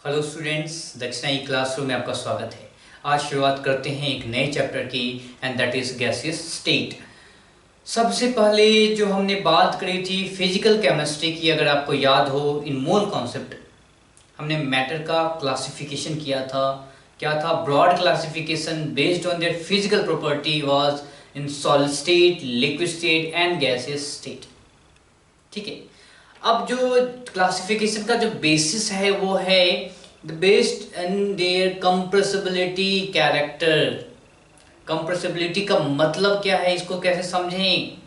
Hello students, दक्षिणा ई classroom में आपका स्वागत है। आज शुरुआत करते हैं एक नए चैप्टर की and that is gaseous state. सबसे पहले जो हमने बात करी थी फिजिकल केमिस्ट्री की, अगर आपको याद हो, इन मोल कॉन्सेप्ट हमने मैटर का क्लासिफिकेशन किया था। क्या था? Broad classification based on their physical property was in solid state, liquid state and gaseous state. ठीक है, अब जो क्लासिफिकेशन का जो बेसिस है वो है the based in their compressibility character. Compressibility का मतलब क्या है, इसको कैसे समझें?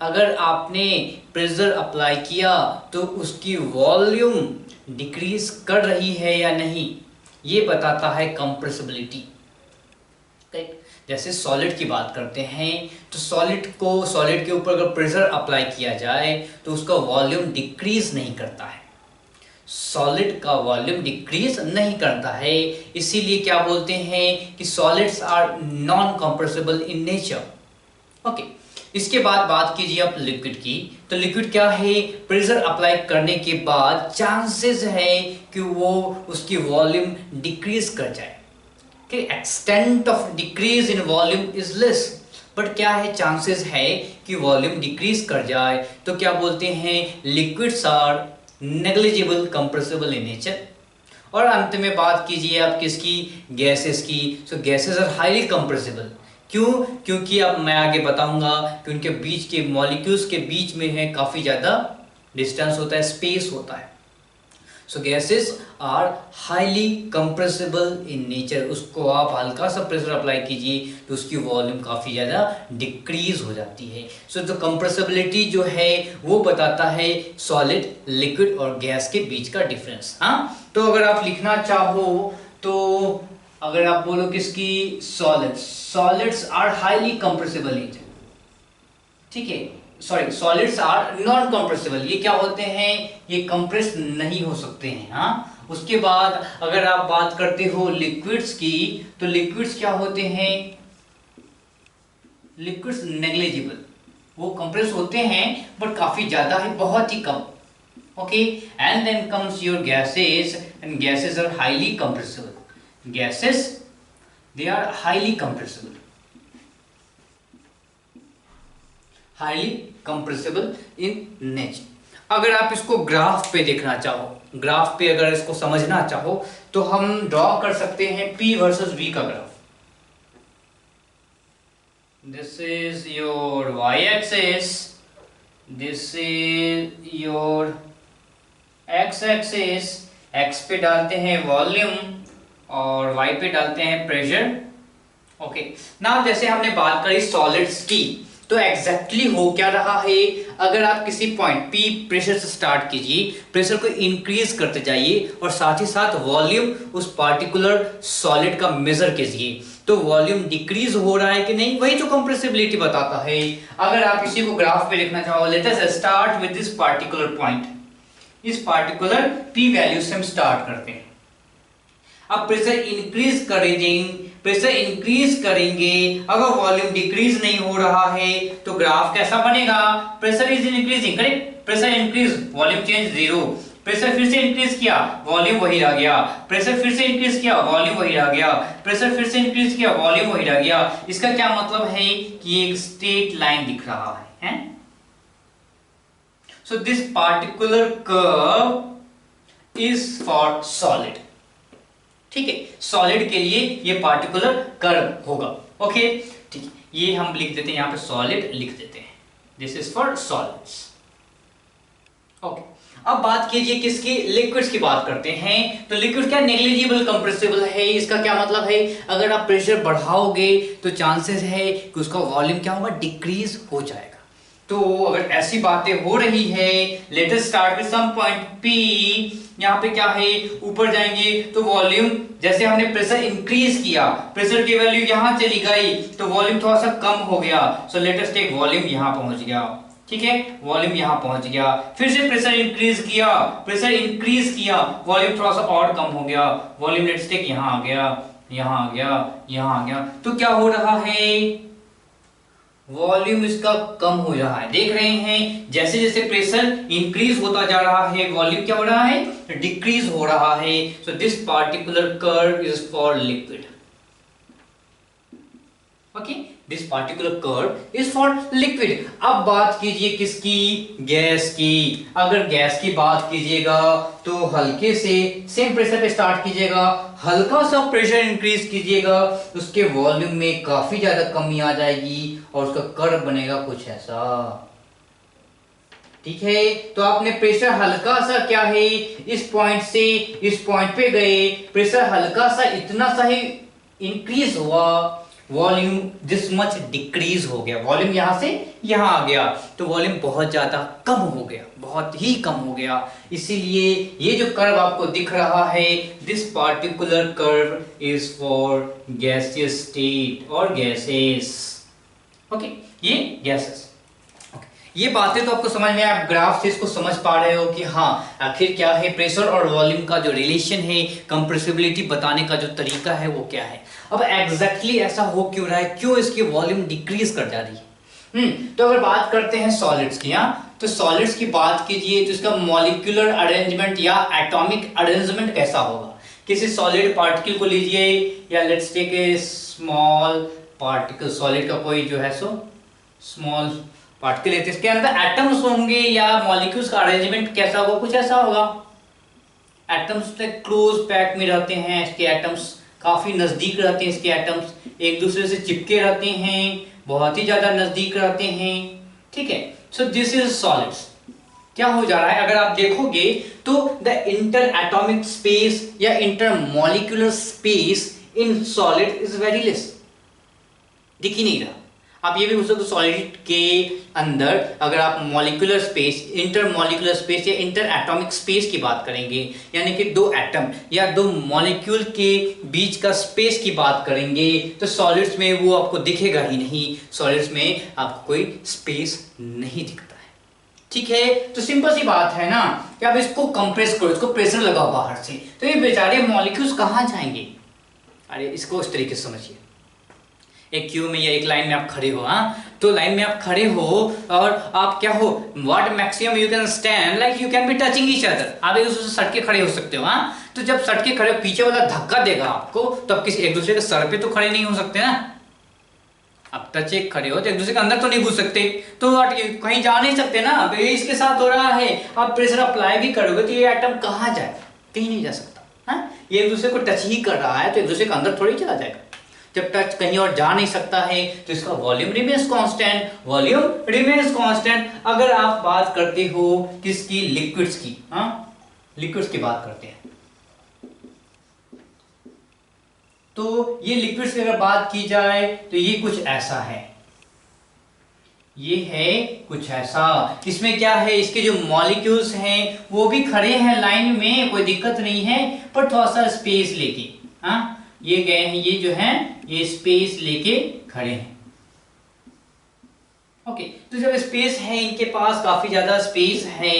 अगर आपने प्रेशर अप्लाई किया तो उसकी वॉल्यूम डिक्रीज कर रही है या नहीं, ये बताता है कंप्रेसिबिलिटी। जैसे सॉलिड की बात करते हैं तो सॉलिड के ऊपर अगर प्रेशर अप्लाई किया जाए तो उसका वॉल्यूम डिक्रीज नहीं करता है। सॉलिड का वॉल्यूम डिक्रीज नहीं करता है, इसीलिए क्या बोलते हैं कि solids are non compressible in nature. Okay, इसके बाद बात कीजिए आप लिक्विड की। तो लिक्विड क्या है? प्रेशर अप्लाई करने के बाद चांसेस है कि वो उसकी वॉल्यूम डिक्रीज कर जाए। Extent of decrease in volume is less, but क्या है, चांसेस है कि वॉल्यूम डिक्रीज कर जाए। तो क्या बोलते हैं? Liquids are negligible compressible in nature. और अंत में बात कीजिए आप किसकी? गैसेस की। So gases are highly compressible. क्यों? क्योंकि अब मैं आगे बताऊंगा कि उनके बीच के मॉलिक्यूल्स के बीच में है काफी ज्यादा डिस्टेंस होता है, स्पेस होता है। So gases are highly compressible in nature. उसको आप हल्का सा प्रेशर अप्लाई कीजिए तो उसकी वॉल्यूम काफ़ी ज़्यादा डिक्रीज हो जाती है। सो जो कंप्रेसिबिलिटी जो है वो बताता है सॉलिड, लिक्विड और गैस के बीच का डिफरेंस। हाँ, तो अगर आप लिखना चाहो तो अगर आप बोलो किसकी? Solids are highly compressible nature. ठीक है, sorry, solids are non compressible. ये क्या होते हैं? ये कंप्रेस नहीं हो सकते हैं। हाँ, उसके बाद अगर आप बात करते हो लिक्विड्स की, तो लिक्विड्स क्या होते हैं? Liquids negligible. वो कंप्रेस होते हैं बट काफी ज्यादा है, बहुत ही कम। Okay, and then comes your gases, and gases are highly compressible. Gases, they are highly compressible, highly compressible in nature. अगर आप इसको ग्राफ पे देखना चाहो, ग्राफ पे अगर इसको समझना चाहो तो हम ड्रॉ कर सकते हैं P वर्सेस V का graph. This is your y axis, this is your x axis. x पे डालते हैं वॉल्यूम और y पे डालते हैं प्रेशर। ओके, ना जैसे हमने बात करी सॉलिड्स की, तो एग्जैक्टली हो क्या रहा है? अगर आप किसी पॉइंट P प्रेशर से स्टार्ट कीजिए, प्रेशर को इंक्रीज करते जाइए और साथ ही साथ वॉल्यूम उस पार्टिकुलर सॉलिड का मेजर कीजिए, तो वॉल्यूम डिक्रीज हो रहा है कि नहीं, वही तो कंप्रेसिबिलिटी बताता है। अगर आप इसी को ग्राफ पे लिखना चाहो, late us start with this particular point. इस पार्टिकुलर P वैल्यू से हम स्टार्ट करते हैं। अब प्रेशर इंक्रीज करेंगे, अगर वॉल्यूम डिक्रीज नहीं हो रहा है तो ग्राफ कैसा बनेगा? Pressure is increasing, correct? Pressure increase, volume change zero. Pressure फिर से इंक्रीज किया, वॉल्यूम वही रह गया। प्रेशर फिर से इंक्रीज किया, वॉल्यूम वही रह गया। प्रेशर फिर से इंक्रीज किया, वॉल्यूम वही रह गया। इसका क्या मतलब है कि एक स्ट्रेट लाइन दिख रहा है? So this particular curve is for solid. ठीक है, सॉलिड के लिए ये पार्टिकुलर कर्व होगा। ओके, ठीक है, ये हम लिख देते हैं, यहां पे सॉलिड लिख देते हैं। This is for solids. Okay, अब बात कीजिए किसकी? लिक्विड्स की बात करते हैं। तो लिक्विड क्या? नेग्लिजिबल कंप्रेसिबल है। इसका क्या मतलब है? अगर आप प्रेशर बढ़ाओगे तो चांसेस है कि उसका वॉल्यूम क्या होगा? डिक्रीज हो जाएगा। तो अगर ऐसी बातें हो रही है, let us start with some point P। यहाँ पे क्या है? ऊपर जाएंगे तो वॉल्यूम, जैसे हमने प्रेशर इंक्रीज किया, प्रेशर की वैल्यू यहाँ चली गई तो वॉल्यूम थोड़ा सा कम हो गया। So let us take volume यहाँ पहुंच गया। ठीक है, वॉल्यूम यहाँ पहुंच गया। फिर से प्रेशर इंक्रीज किया, वॉल्यूम थोड़ा सा और कम हो गया। वॉल्यूम लेट्स टेक यहाँ आ गया, यहाँ आ गया, यहाँ आ गया। तो क्या हो रहा है? वॉल्यूम इसका कम हो रहा है। देख रहे हैं जैसे जैसे प्रेशर इंक्रीज होता जा रहा है वॉल्यूम क्या हो रहा है, डिक्रीज हो रहा है। So this particular curve is for liquid. Okay, this particular curve is for liquid. अब बात कीजिए किसकी, गैस की। अगर गैस की बात कीजिएगा तो हल्के से सेम प्रेशर पे स्टार्ट कीजिएगा, हल्का सा प्रेशर इंक्रीज कीजिएगा, उसके वॉल्यूम में काफी ज्यादा कमी आ जाएगी और उसका कर्व बनेगा कुछ ऐसा। ठीक है, तो आपने प्रेशर हल्का सा क्या है, इस पॉइंट से इस पॉइंट पे गए, प्रेशर हल्का सा इतना सा ही इंक्रीज हुआ, वॉल्यूम दिस मच डिक्रीज हो गया, वॉल्यूम यहां से यहां आ गया, तो वॉल्यूम बहुत ज्यादा कम हो गया, बहुत ही कम हो गया। इसीलिए ये जो कर्व आपको दिख रहा है, this particular curve is for gaseous state और गैसेस। ओके, ये गैसेस। ये बातें तो आपको समझ में, आप ग्राफ से इसको समझ पा रहे हो कि हाँ आखिर क्या है, प्रेशर और वॉल्यूम का जो रिलेशन है, कंप्रेसिबिलिटी बताने का जो तरीका है वो क्या है। अब एग्जैक्टली ऐसा हो क्यों रहा है, क्यों इसकी वॉल्यूम डिक्रीज कर जा रही है। तो अगर बात करते हैं सॉलिड्स की, तो सॉलिड्स की बात कीजिए तो इसका मॉलिक्यूलर अरेंजमेंट या एटॉमिक अरेंजमेंट कैसा होगा। किसी सॉलिड पार्टिकल को लीजिए, या let's take a small particle, solid का कोई जो है सो स्मॉल पार्टिकल लेते, इसके अंदर एटम्स होंगे या मॉलिक्यूल्स का अरेंजमेंट कैसा होगा, कुछ ऐसा होगा। एटम्स क्लोज पैक में रहते हैं, इसके एटम्स काफी नजदीक रहते हैं, इसके एटम्स एक दूसरे से चिपके रहते हैं, बहुत ही ज्यादा नजदीक रहते हैं। ठीक है, सो दिस इज सॉलिड्स। क्या हो जा रहा है, अगर आप देखोगे तो द इंटर एटॉमिक स्पेस या inter molecular space in solid is very less, दिख ही नहीं रहा। आप ये भी पूछ सकते हो सॉलिड के अंदर अगर आप molecular space, inter molecular space या इंटर एटॉमिक स्पेस की बात करेंगे, यानी कि दो एटम या दो मॉलिक्यूल के बीच का स्पेस की बात करेंगे, तो सॉलिड्स में वो आपको दिखेगा ही नहीं, सॉलिड्स में आपको कोई स्पेस नहीं दिखता है। ठीक है, तो सिंपल सी बात है ना कि आप इसको कंप्रेस करो, इसको प्रेशर लगाओ बाहर से, तो ये बेचारे मॉलिक्यूल्स कहाँ जाएंगे। अरे इसको इस तरीके से समझिए, एक क्यू में या एक लाइन में आप खड़े हो, तो लाइन में आप खड़े हो और आप क्या हो, what maximum you can stand, like you can be touching each other, आप एक दूसरे से सट के खड़े हो सकते हो। तो जब सट के खड़े हो, पीछे वाला धक्का देगा आपको, तो आप किसी एक दूसरे के सर पे तो खड़े नहीं हो सकते ना। आप टच एक खड़े हो तो एक दूसरे के अंदर तो नहीं घुस सकते, तो कहीं जा नहीं सकते ना। तो ये इसके साथ हो रहा है, आप प्रेशर अप्लाई भी करोगे तो ये एटम कहाँ जाए, कहीं नहीं जा सकता। ये एक दूसरे को टच ही कर रहा है, तो एक दूसरे के अंदर थोड़ी चला जाएगा। जब टच कहीं और जा नहीं सकता है तो इसका volume remains constant, volume remains constant. अगर आप बात करते हो किसकी, लिक्विड्स की, लिक्विड्स की बात करते हैं, तो ये लिक्विड्स की अगर बात की जाए तो ये कुछ ऐसा है, ये है कुछ ऐसा। इसमें क्या है, इसके जो मॉलिक्यूल्स हैं वो भी खड़े हैं लाइन में, कोई दिक्कत नहीं है, पर थोड़ा सा स्पेस लेके, ये गए हैं, ये जो है ये स्पेस लेके खड़े हैं। ओके, तो जब स्पेस है, इनके पास काफी ज्यादा स्पेस है,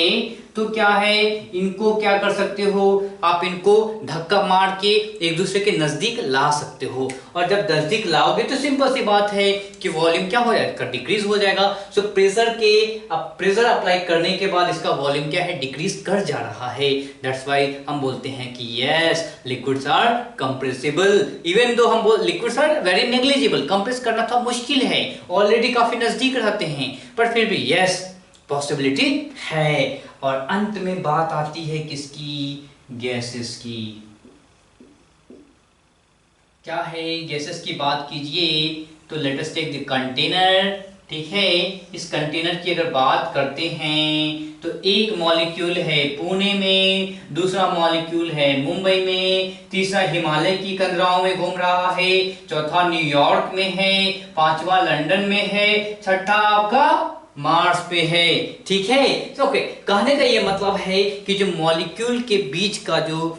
तो क्या है, इनको क्या कर सकते हो आप, इनको धक्का मार के एक दूसरे के नजदीक ला सकते हो, और जब नजदीक लाओगे तो सिंपल सी बात है कि वॉल्यूम क्या हो जाएगा, डिक्रीज हो जाएगा। सो प्रेशर अप्लाई करने के बाद इसका वॉल्यूम क्या है, डिक्रीज कर जा रहा है। दैट्स व्हाई हम बोलते हैं कि yes, liquids are compressible, even though हम liquids are very negligible, compress करना थोड़ा मुश्किल है, ऑलरेडी काफी नजदीक रहते हैं, पर फिर भी यस पॉसिबिलिटी है। और अंत में बात आती है किसकी, गैसेस की। क्या है, गैसेस की बात कीजिए तो let us take the container. ठीक है, इस कंटेनर की अगर बात करते हैं तो एक मॉलिक्यूल है पुणे में, दूसरा मॉलिक्यूल है मुंबई में, तीसरा हिमालय की कंदराओं में घूम रहा है, चौथा न्यूयॉर्क में है, पांचवा लंदन में है, छठा आपका मार्स पे है। ठीक है, ओके, कहने का ये मतलब है कि जो मॉलिक्यूल के बीच का जो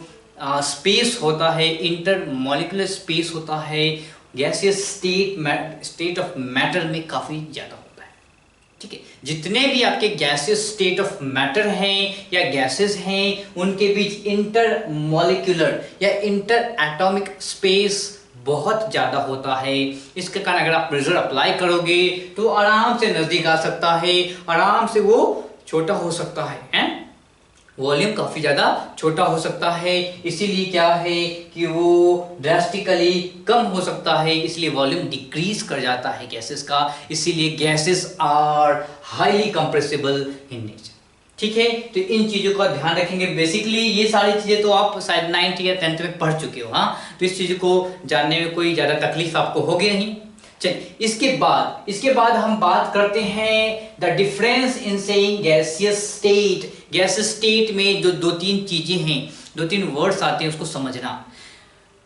स्पेस होता है, इंटर मॉलिक्यूलर स्पेस होता है, गैसियस स्टेट ऑफ मैटर में काफी ज्यादा होता है। ठीक है, जितने भी आपके गैसियस स्टेट ऑफ मैटर हैं या गैसेस हैं, उनके बीच इंटर मॉलिक्यूलर या इंटर एटॉमिक स्पेस बहुत ज़्यादा होता है। इसके कारण अगर आप प्रेशर अप्लाई करोगे तो आराम से नज़दीक आ सकता है, आराम से वो छोटा हो सकता है? वॉल्यूम काफ़ी ज़्यादा छोटा हो सकता है, इसीलिए क्या है कि वो ड्रास्टिकली कम हो सकता है, इसलिए वॉल्यूम डिक्रीज कर जाता है गैसेस का। इसीलिए gases are highly compressible in nature. ठीक है, तो इन चीज़ों का ध्यान रखेंगे। बेसिकली ये सारी चीज़ें तो आप शायद 9th या 10th में पढ़ चुके हो, हाँ, तो इस चीज़ को जानने में कोई ज़्यादा तकलीफ आपको होगी नहीं। चलिए, इसके बाद हम बात करते हैं the difference in saying gaseous state. Gaseous state में जो दो तीन चीजें हैं, दो तीन वर्ड्स आते हैं, उसको समझना।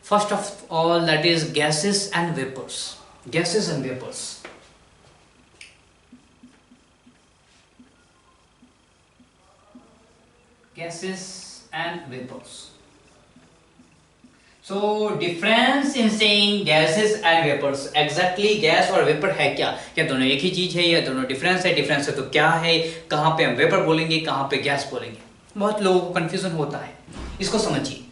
First of all that is gases and vapours. Gases and vapours, gases and vapours. So difference in saying gases and vapours, exactly gas और वेपर है क्या? क्या दोनों एक ही चीज है या दोनों डिफरेंस है? डिफरेंस है तो क्या है? कहाँ पे हम वेपर बोलेंगे, कहाँ पे गैस बोलेंगे? बहुत लोगों को कंफ्यूजन होता है, इसको समझिए।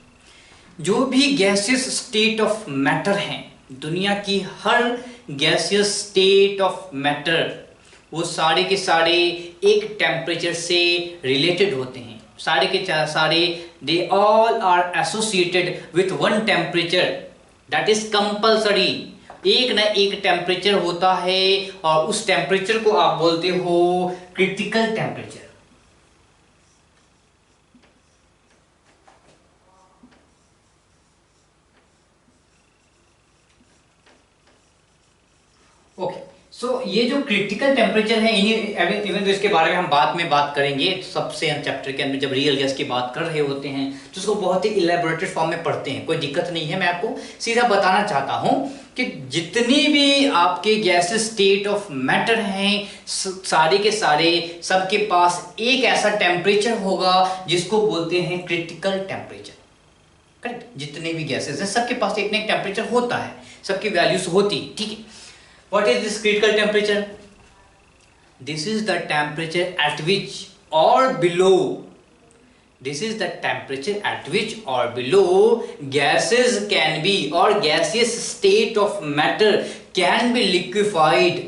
जो भी गैसियस स्टेट ऑफ मैटर हैं, दुनिया की हर गैसियस स्टेट ऑफ मैटर, वो सारे के सारे एक टेम्परेचर से रिलेटेड होते हैं। सारे के सारे they all are associated with one temperature, that is compulsory. एक ना एक टेम्परेचर होता है और उस टेम्परेचर को आप बोलते हो क्रिटिकल टेम्परेचर। ओके, सो ये जो क्रिटिकल टेम्परेचर है, इवन तो इसके बारे में हम बाद में बात करेंगे। सबसे चैप्टर के अंदर जब रियल गैस की बात कर रहे होते हैं तो उसको बहुत ही इलेबोरेटेड फॉर्म में पढ़ते हैं, कोई दिक्कत नहीं है। मैं आपको सीधा बताना चाहता हूं कि जितनी भी आपके गैसेस स्टेट ऑफ मैटर हैं, सारे के सारे सबके पास एक ऐसा टेम्परेचर होगा जिसको बोलते हैं क्रिटिकल टेम्परेचर। करेक्ट? जितने भी गैसेस हैं सबके पास एक ना एक टेम्परेचर होता है, सबकी वैल्यूज होती है। ठीक है, what is this critical temperature? This is the temperature at which or below, this is the temperature at which or below gases can be, or gaseous state of matter can be liquefied.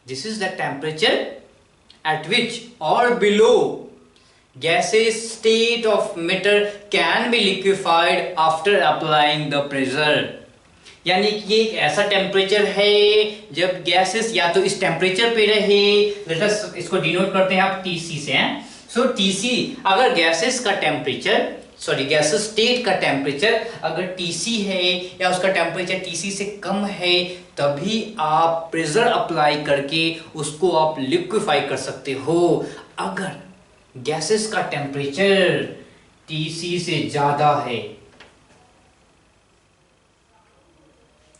This is the temperature at which or below gaseous state of matter can be liquefied after applying the pressure. यानी कि एक ऐसा temperature है जब gases या तो इस temperature पे रहे, लेट अस इसको डिनोट करते हैं आप टीसी से हैं। सो टीसी, अगर गैसेस का टेम्परेचर, सॉरी गैसेस स्टेट का टेम्परेचर अगर टीसी है या उसका टेम्परेचर टीसी से कम है, तभी आप प्रेशर अप्लाई करके उसको आप लिक्विफाई कर सकते हो। अगर गैसेस का टेम्परेचर टीसी से ज्यादा है,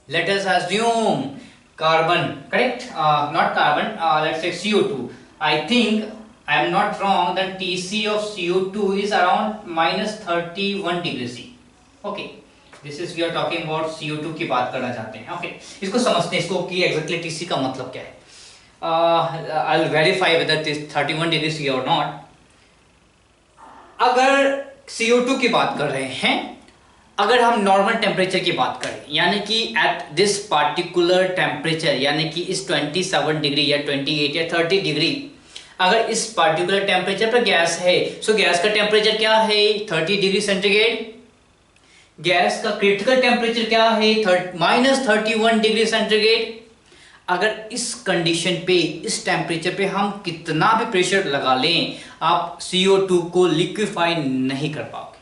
let us assume carbon, correct, not carbon, let's say CO2. I think I am not wrong that Tc of CO2 is around -31 degree C. Okay, this is we are talking about CO2 की बात करना चाहते हैं। Okay, इसको समझते हैं, इसको कि exactly Tc का मतलब क्या है। I'll verify whether it is 31 degree C or not. अगर CO2 की बात कर रहे हैं, अगर हम नॉर्मल टेम्परेचर की बात करें, यानी कि एट दिस पार्टिकुलर टेम्परेचर, यानी कि इस 27 डिग्री या 28 या 30 डिग्री, अगर इस पार्टिकुलर टेम्परेचर पर गैस है, सो गैस का टेम्परेचर क्या है? 30 डिग्री सेंटीग्रेड। गैस का क्रिटिकल टेम्परेचर क्या है? -31 डिग्री सेंटीग्रेड। अगर इस कंडीशन पे, इस टेम्परेचर पे हम कितना भी प्रेशर लगा लें, आप CO2 को लिक्विफाई नहीं कर पाओगे।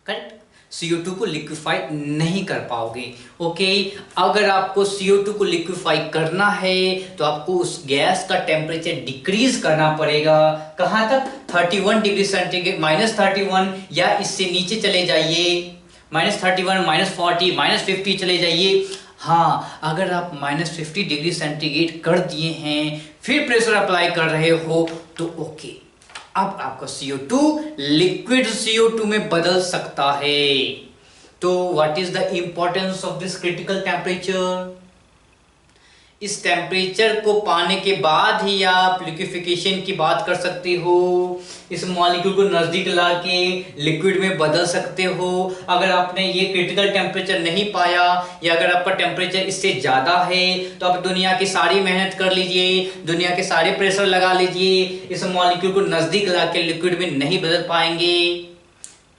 करेक्ट? CO2 को लिक्विफाई नहीं कर पाओगे। ओके, अगर आपको CO2 को लिक्विफाई करना है तो आपको उस गैस का टेम्परेचर डिक्रीज करना पड़ेगा। कहाँ तक? 31 डिग्री सेंटीग्रेड, -31, या इससे नीचे चले जाइए, -31, -40, -50 चले जाइए। हाँ, अगर आप -50 डिग्री सेंटीग्रेड कर दिए हैं, फिर प्रेशर अप्लाई कर रहे हो, तो ओके, अब आपका CO2 लिक्विड CO2 में बदल सकता है। तो what is the importance of this critical temperature? इस टेम्परेचर को पाने के बाद ही आप लिक्विफिकेशन की बात कर सकते हो। इस मॉलिक्यूल को नज़दीक लाके लिक्विड में बदल सकते हो। अगर आपने ये क्रिटिकल टेम्परेचर नहीं पाया या अगर आपका टेम्परेचर इससे ज़्यादा है तो आप दुनिया की सारी मेहनत कर लीजिए, दुनिया के सारे प्रेशर लगा लीजिए, इस मॉलिक्यूल को नज़दीक लाके लिक्विड में नहीं बदल पाएंगे।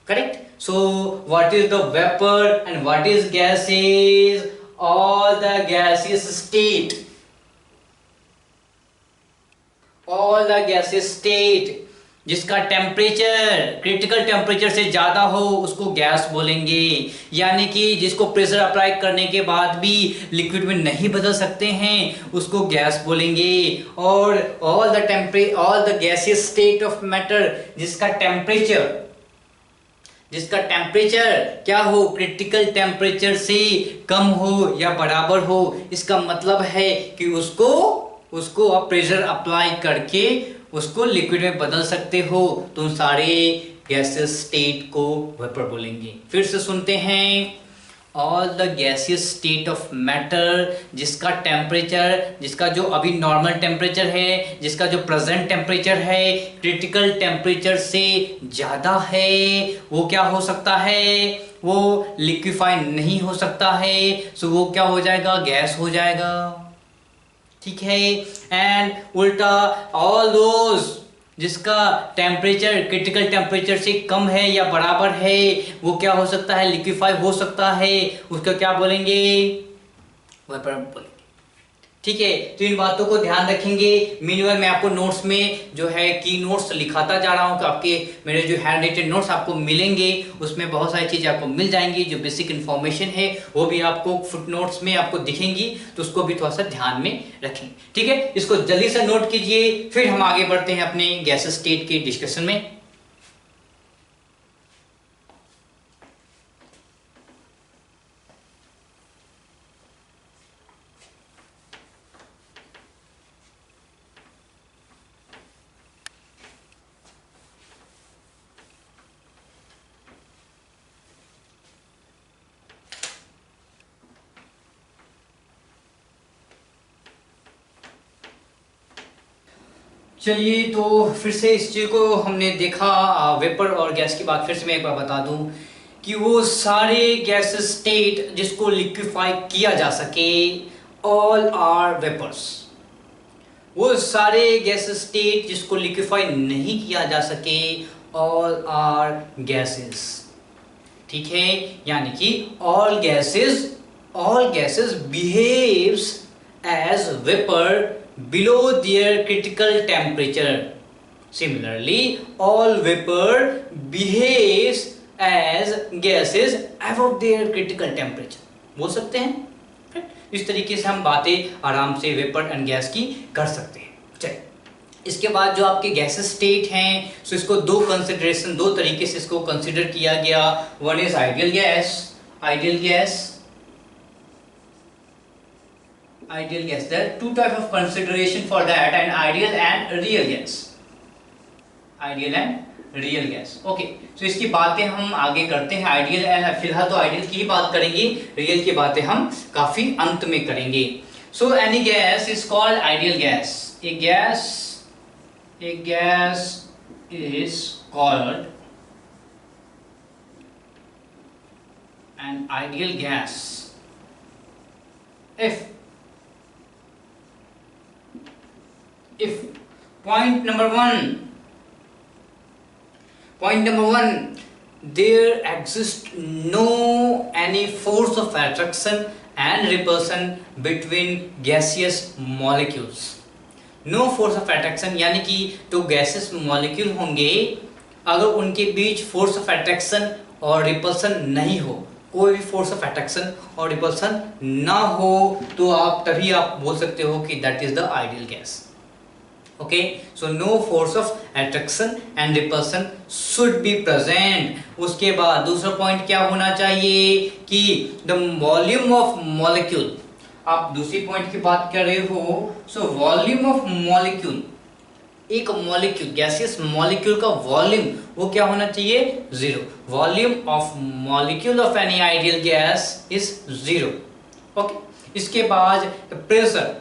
Correct? So what is the vapor and what is gases? All the gaseous state, all the gaseous state जिसका टेम्परेचर क्रिटिकल टेम्परेचर से ज़्यादा हो उसको गैस बोलेंगे। यानी कि जिसको प्रेशर अप्लाई करने के बाद भी लिक्विड में नहीं बदल सकते हैं उसको गैस बोलेंगे। और all the gaseous state of matter जिसका टेम्परेचर क्या हो, क्रिटिकल टेम्परेचर से कम हो या बराबर हो, इसका मतलब है कि उसको आप प्रेशर अप्लाई करके उसको लिक्विड में बदल सकते हो। तो उन सारे गैसेस स्टेट को वेपर बोलेंगे। फिर से सुनते हैं, all the gaseous state of matter जिसका टेम्परेचर, जिसका जो अभी नॉर्मल टेम्परेचर है, जिसका जो प्रेजेंट टेम्परेचर है क्रिटिकल टेम्परेचर से ज़्यादा है, वो क्या हो सकता है, वो लिक्विफाई नहीं हो सकता है। सो वो क्या हो जाएगा, गैस हो जाएगा। ठीक है। एंड उल्टा ऑल दोज जिसका टेम्परेचर क्रिटिकल टेम्परेचर से कम है या बराबर है वो क्या हो सकता है, लिक्विफाई हो सकता है, उसका क्या बोलेंगे, वेपर बोलेंगे। ठीक है, तो इन बातों को ध्यान रखेंगे। मीनवाइल मैं आपको नोट्स में जो है की नोट्स लिखाता जा रहा हूँ कि आपके मेरे जो हैंड रिटेन नोट्स आपको मिलेंगे उसमें बहुत सारी चीज़ें आपको मिल जाएंगी। जो बेसिक इन्फॉर्मेशन है वो भी आपको फुट नोट्स में आपको दिखेंगी, तो उसको भी थोड़ा सा ध्यान में रखें। ठीक है, इसको जल्दी से नोट कीजिए, फिर हम आगे बढ़ते हैं अपने गैस स्टेट के डिस्कशन में। चलिए, तो फिर से इस चीज़ को हमने देखा, वेपर और गैस की बात फिर से मैं एक बार बता दूं कि वो सारे गैस स्टेट जिसको लिक्विफाई किया जा सके, ऑल आर वेपर्स। वो सारे गैस स्टेट जिसको लिक्विफाई नहीं किया जा सके, ऑल आर गैसेस। ठीक है, यानी कि all gases behaves as vapour below their critical temperature. Similarly, all vapor behaves as gases above their critical temperature. बोल सकते हैं। इस तरीके से हम बातें आराम से वेपर एंड गैस की कर सकते हैं। चलिए, इसके बाद जो आपके गैस स्टेट हैं, सो इसको दो तरीके से इसको कंसिडर किया गया। One is ideal gas. There are two types of consideration for that, and ideal and real gas. Okay, so इसकी बातें हम आगे करते हैं। आइडियल एंड फिलहाल तो आइडियल की ही बात करेंगे, रियल की बातें हम काफी अंत में करेंगे। So any gas is called ideal gas. A gas is called an ideal gas if point number one there exists no any force of attraction and repulsion between gaseous molecules. No force of attraction यानी कि तो gaseous molecule होंगे, अगर उनके बीच force of attraction और repulsion नहीं हो, कोई भी फोर्स ऑफ अट्रैक्शन और रिपल्सन ना हो, तो तभी आप बोल सकते हो कि that is the ideal gas. Okay, so no force of attraction and repulsion should be present. उसके बाद दूसरा पॉइंट क्या होना चाहिए कि द वॉल्यूम ऑफ मॉलिक्यूल। आप दूसरी पॉइंट की बात कर रहे हो, सो वॉल्यूम ऑफ मॉलिक्यूल, एक मॉलिक्यूल गैसियस मॉलिक्यूल का वॉल्यूम वो क्या होना चाहिए, zero. Volume of molecule of any ideal gas is zero. Okay, इसके बाद प्रेशर,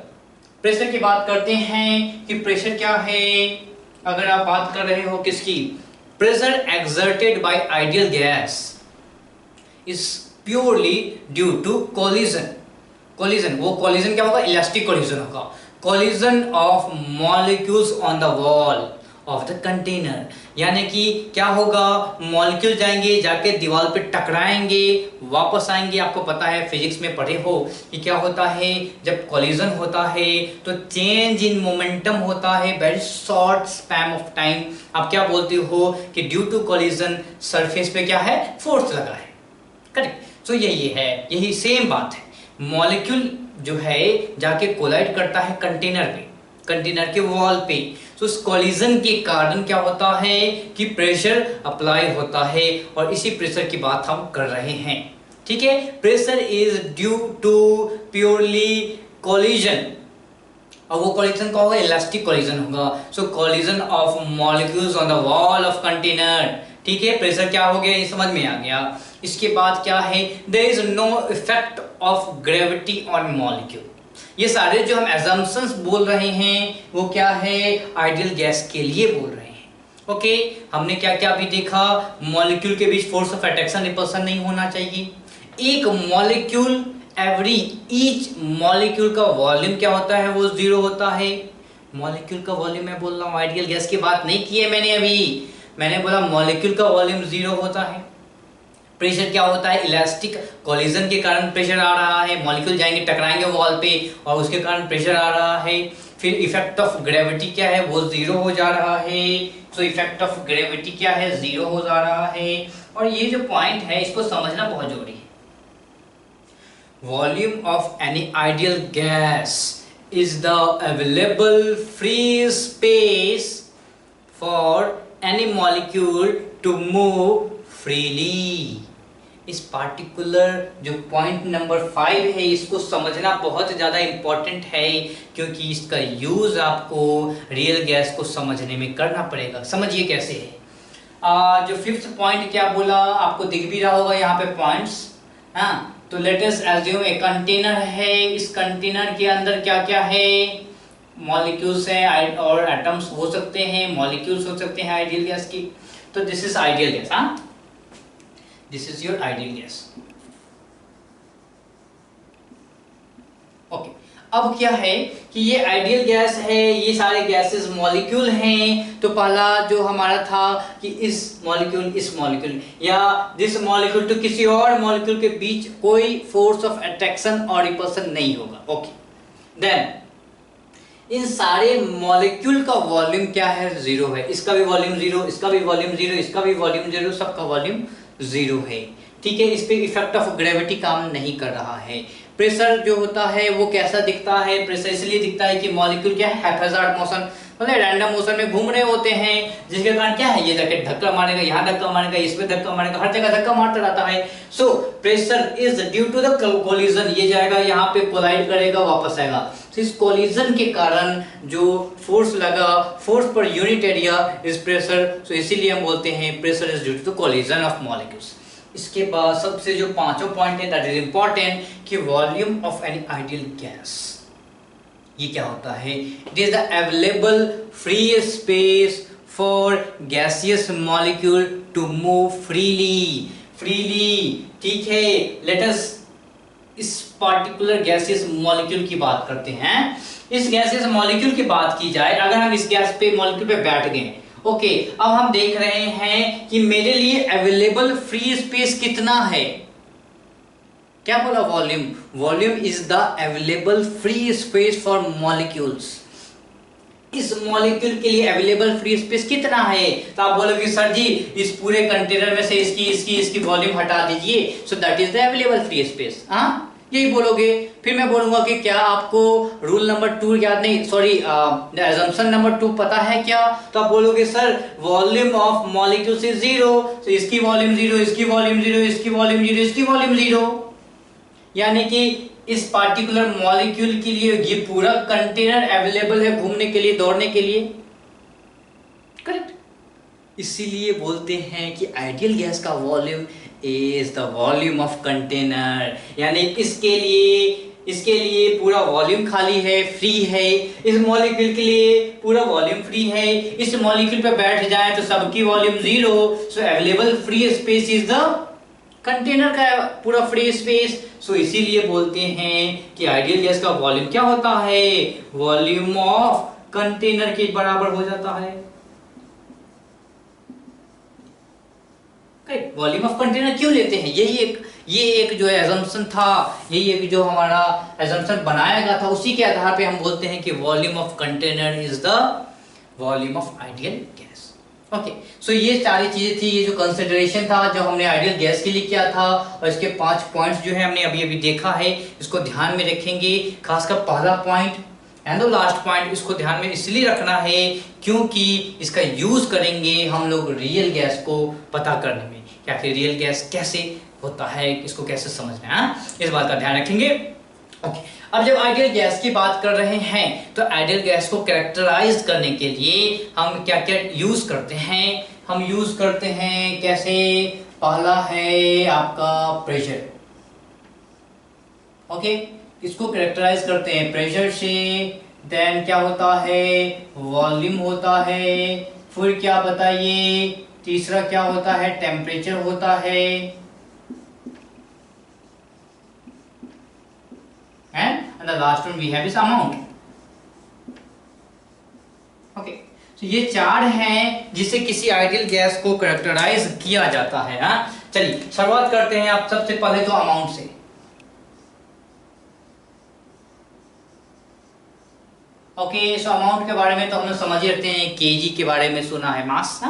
प्रेशर की बात करते हैं कि प्रेशर क्या है। अगर आप बात कर रहे हो किसकी, pressure exerted by ideal gas is purely due to collision. Collision, वो कोलिजन क्या होगा, इलास्टिक कोलिजन होगा। Collision of molecules on the wall of the container, यानी कि क्या होगा, मॉलिक्यूल जाएंगे, जाके दीवार पे टकराएंगे, वापस आएंगे। आपको पता है, फिजिक्स में पढ़े हो कि क्या होता है जब कोलिजन होता है तो चेंज इन मोमेंटम होता है, very short span of time. आप क्या बोलते हो कि ड्यू टू कोलिजन सरफेस पे क्या है, फोर्स लगा है। करेक्ट। तो यही है, यही सेम बात है। मॉलिक्यूल जो है जाके कोलाइड करता है कंटेनर पे, कंटेनर के वॉल पे। तो उस कोलिजन के कारण क्या होता है कि प्रेशर अप्लाई होता है, और इसी प्रेशर की बात हम कर रहे हैं। ठीक है, pressure is due to purely collision, और वो कोलिजन का होगा, इलास्टिक कोलिजन होगा। So collision of molecules on the wall of container. ठीक है, प्रेशर क्या हो गया, ये समझ में आ गया। इसके बाद क्या है, there is no effect of gravity on molecule. ये सारे जो हम एजम्पशंस बोल रहे हैं वो क्या है, आइडियल गैस के लिए बोल रहे हैं। ओके, हमने क्या क्या अभी देखा, मॉलिक्यूल के बीच फोर्स ऑफ अट्रैक्शन रिपल्सन नहीं होना चाहिए। एक मॉलिक्यूल एवरी ईच मॉलिक्यूल का वॉल्यूम क्या होता है, वो 0 होता है। मॉलिक्यूल का वॉल्यूम मैं बोल रहा हूँ, आइडियल गैस की बात नहीं की है मैंने अभी। मैंने बोला मॉलिक्यूल का वॉल्यूम 0 होता है। प्रेशर क्या होता है, इलास्टिक कोलिजन के कारण प्रेशर आ रहा है, मॉलिक्यूल जाएंगे टकराएंगे वॉल पे और उसके कारण प्रेशर आ रहा है। फिर इफेक्ट ऑफ ग्रेविटी क्या है, वो 0 हो जा रहा है। तो इफेक्ट ऑफ ग्रेविटी क्या है, 0 हो जा रहा है। और ये जो पॉइंट है इसको समझना बहुत जरूरी है। Volume of any ideal gas is the available free space for any molecule to move freely. इस पार्टिकुलर जो पॉइंट नंबर 5 है इसको समझना बहुत ज़्यादा इम्पॉर्टेंट है, क्योंकि इसका यूज़ आपको रियल गैस को समझने में करना पड़ेगा। समझिए कैसे है। जो 5th पॉइंट क्या बोला, आपको दिख भी रहा होगा यहाँ पे पॉइंट्स। हाँ, तो लेट अस एज्यूम एक कंटेनर है। इस कंटेनर के अंदर क्या क्या है, मॉलिक्यूल्स हैं और एटम्स हो सकते हैं, मॉलिक्यूल्स हो सकते हैं आइडियल गैस की। तो दिस इज आइडियल गैस। हाँ, this is your ideal gas. Okay, अब क्या है कि ये आइडियल गैस है, ये सारे गैसेस मॉलिक्यूल हैं। तो पहला जो हमारा था कि इस मॉलिक्यूल या दिस मॉलिक्यूल तो किसी और मॉलिक्यूल के बीच कोई फोर्स ऑफ अट्रैक्शन और रिपल्सन नहीं होगा। ओके, देन इन सारे मॉलिक्यूल का वॉल्यूम क्या है, 0 है। इसका भी वॉल्यूम 0, इसका भी वॉल्यूम 0, इसका भी वॉल्यूम 0, सबका वॉल्यूम 0 है। ठीक है, इस पे इफेक्ट ऑफ ग्रेविटी काम नहीं कर रहा है। प्रेशर जो होता है वो कैसा दिखता है, प्रेशर इसलिए दिखता है कि मॉलिक्यूल क्या है, हैप्पैजार्ड मोशन, मतलब रैंडम मोशन में घूम रहे होते हैं, जिसके कारण क्या है, ये जाके धक्का मारेगा, यहाँ धक्का मारेगा, इसमें धक्का मारेगा, हर जगह धक्का मारता रहता है। So pressure is due to the collision, ये जाएगा यहाँ पे कोलाइड करेगा, वापस आएगा। तो इस कोलिजन के कारण जो फोर्स लगा, फोर्स पर unit area is pressure. So इसीलिए हम बोलते हैं pressure is due to the collision of molecules. इसके बाद सबसे जो 5वां पॉइंट है दैट इज इंपॉर्टेंट कि volume of any ideal gas, ये क्या होता है, it is the available free space for gaseous molecule to move freely. ठीक है, लेट अस इस पार्टिकुलर गैसियस मॉलिक्यूल की बात करते हैं। इस गैसियस मॉलिक्यूल की बात की जाए, अगर हम इस गैस पे मॉलिक्यूल पे बैठ गए, ओके, अब हम देख रहे हैं कि मेरे लिए अवेलेबल फ्री स्पेस कितना है। क्या बोला, volume is the available free space for molecules. इस मॉलिक्यूल के लिए अवेलेबल फ्री स्पेस कितना है, तो आप बोलोगे सर जी इस पूरे कंटेनर में से इसकी वॉल्यूम हटा दीजिए, so that is the available free space. हाँ, यही बोलोगे। फिर मैं बोलूंगा कि क्या आपको रूल नंबर 2 याद नहीं, सॉरी असम्पशन नंबर 2 पता है क्या, तो आप बोलोगे sir volume of molecules is 0, तो इसकी वॉल्यूम 0, इसकी वॉल्यूम 0, इसकी वॉल्यूम 0, इसकी वॉल्यूम 0, यानी कि इस पार्टिकुलर मॉलिक्यूल के लिए ये पूरा कंटेनर अवेलेबल है घूमने के लिए, दौड़ने के लिए। करेक्ट, इसीलिए बोलते हैं कि आइडियल गैस का volume is the volume of container, यानी इसके लिए इसके लिए पूरा वॉल्यूम खाली है, फ्री है। इस मॉलिक्यूल के लिए पूरा वॉल्यूम फ्री है। इस मॉलिक्यूल पे बैठ जाए तो सबकी volume 0, so available free space is the container का पूरा फ्री स्पेस। सो इसीलिए बोलते हैं कि आइडियल गैस का वॉल्यूम क्या होता है, वॉल्यूम ऑफ कंटेनर के बराबर हो जाता है। वॉल्यूम ऑफ कंटेनर क्यों लेते हैं, ये एक जो एजम्पशन था, यही एक जो हमारा एजम्पशन बनाया गया था, उसी के आधार पे हम बोलते हैं कि volume of container is the volume of ideal gas. Okay, so ये सारी चीजें थी, ये जो कंसिडरेशन था जो हमने आइडियल गैस के लिए किया था, और इसके 5 पॉइंट्स जो है हमने अभी अभी देखा है, इसको ध्यान में रखेंगे। खासकर पहला point and the last point, इसको ध्यान में इसलिए रखना है क्योंकि इसका यूज करेंगे हम लोग रियल गैस को पता करने में, या फिर रियल गैस कैसे होता है, इसको कैसे समझना है, इस बात का ध्यान रखेंगे। ओके, अब जब आइडियल गैस की बात कर रहे हैं तो आइडियल गैस को कैरेक्टराइज करने के लिए हम क्या क्या यूज करते हैं, हम यूज करते हैं कैसे। पहला है आपका प्रेशर। ओके, इसको कैरेक्टराइज करते हैं प्रेशर से। देन क्या होता है, वॉल्यूम होता है। फिर क्या बताइए, तीसरा क्या होता है, टेम्परेचर होता है। And the last one we have is amount. Okay, तो ये 4 हैं जिससे किसी आइडियल गैस को कैरेक्टराइज किया जाता है। हाँ, चलिए शुरुआत करते हैं आप सबसे पहले तो अमाउंट से। ओके, सो अमाउंट के बारे में तो हम लोग समझ ही रखते हैं, केजी के बारे में सुना है, मास।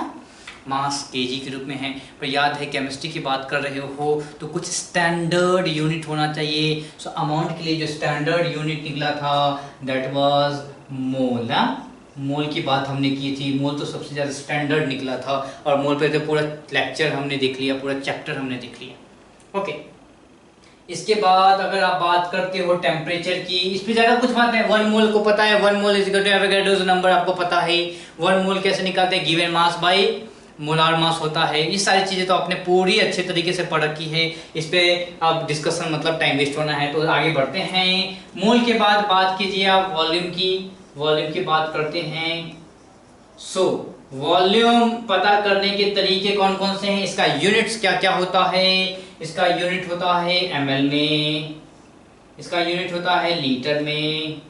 मास केजी के रूप में है, पर याद है केमिस्ट्री की बात कर रहे हो तो कुछ स्टैंडर्ड यूनिट होना चाहिए। सो अमाउंट के लिए जो स्टैंडर्ड यूनिट निकला था दैट वाज मोल। मोल की बात हमने की थी, मोल तो सबसे ज़्यादा स्टैंडर्ड निकला था, और मोल पे तो पूरा लेक्चर हमने देख लिया, पूरा चैप्टर हमने देख लिया। ओके, इसके बाद अगर आप बात करते हो टेम्परेचर की, इस पे ज़्यादा कुछ बात है। 1 मोल को पता है, 1 mole is equal to Avogadro's number आपको पता है। 1 मोल कैसे निकालते हैं, given mass by molar mass होता है। ये सारी चीज़ें तो आपने पूरी अच्छे तरीके से पढ़ रखी है, इस पे अब डिस्कशन मतलब टाइम वेस्ट होना है, तो आगे बढ़ते हैं। मोल के बाद बात कीजिए आप वॉल्यूम की, वॉल्यूम की बात करते हैं। सो वॉल्यूम पता करने के तरीके कौन कौन से हैं, इसका यूनिट्स क्या क्या होता है। इसका यूनिट होता है ml में, इसका यूनिट होता है लीटर में,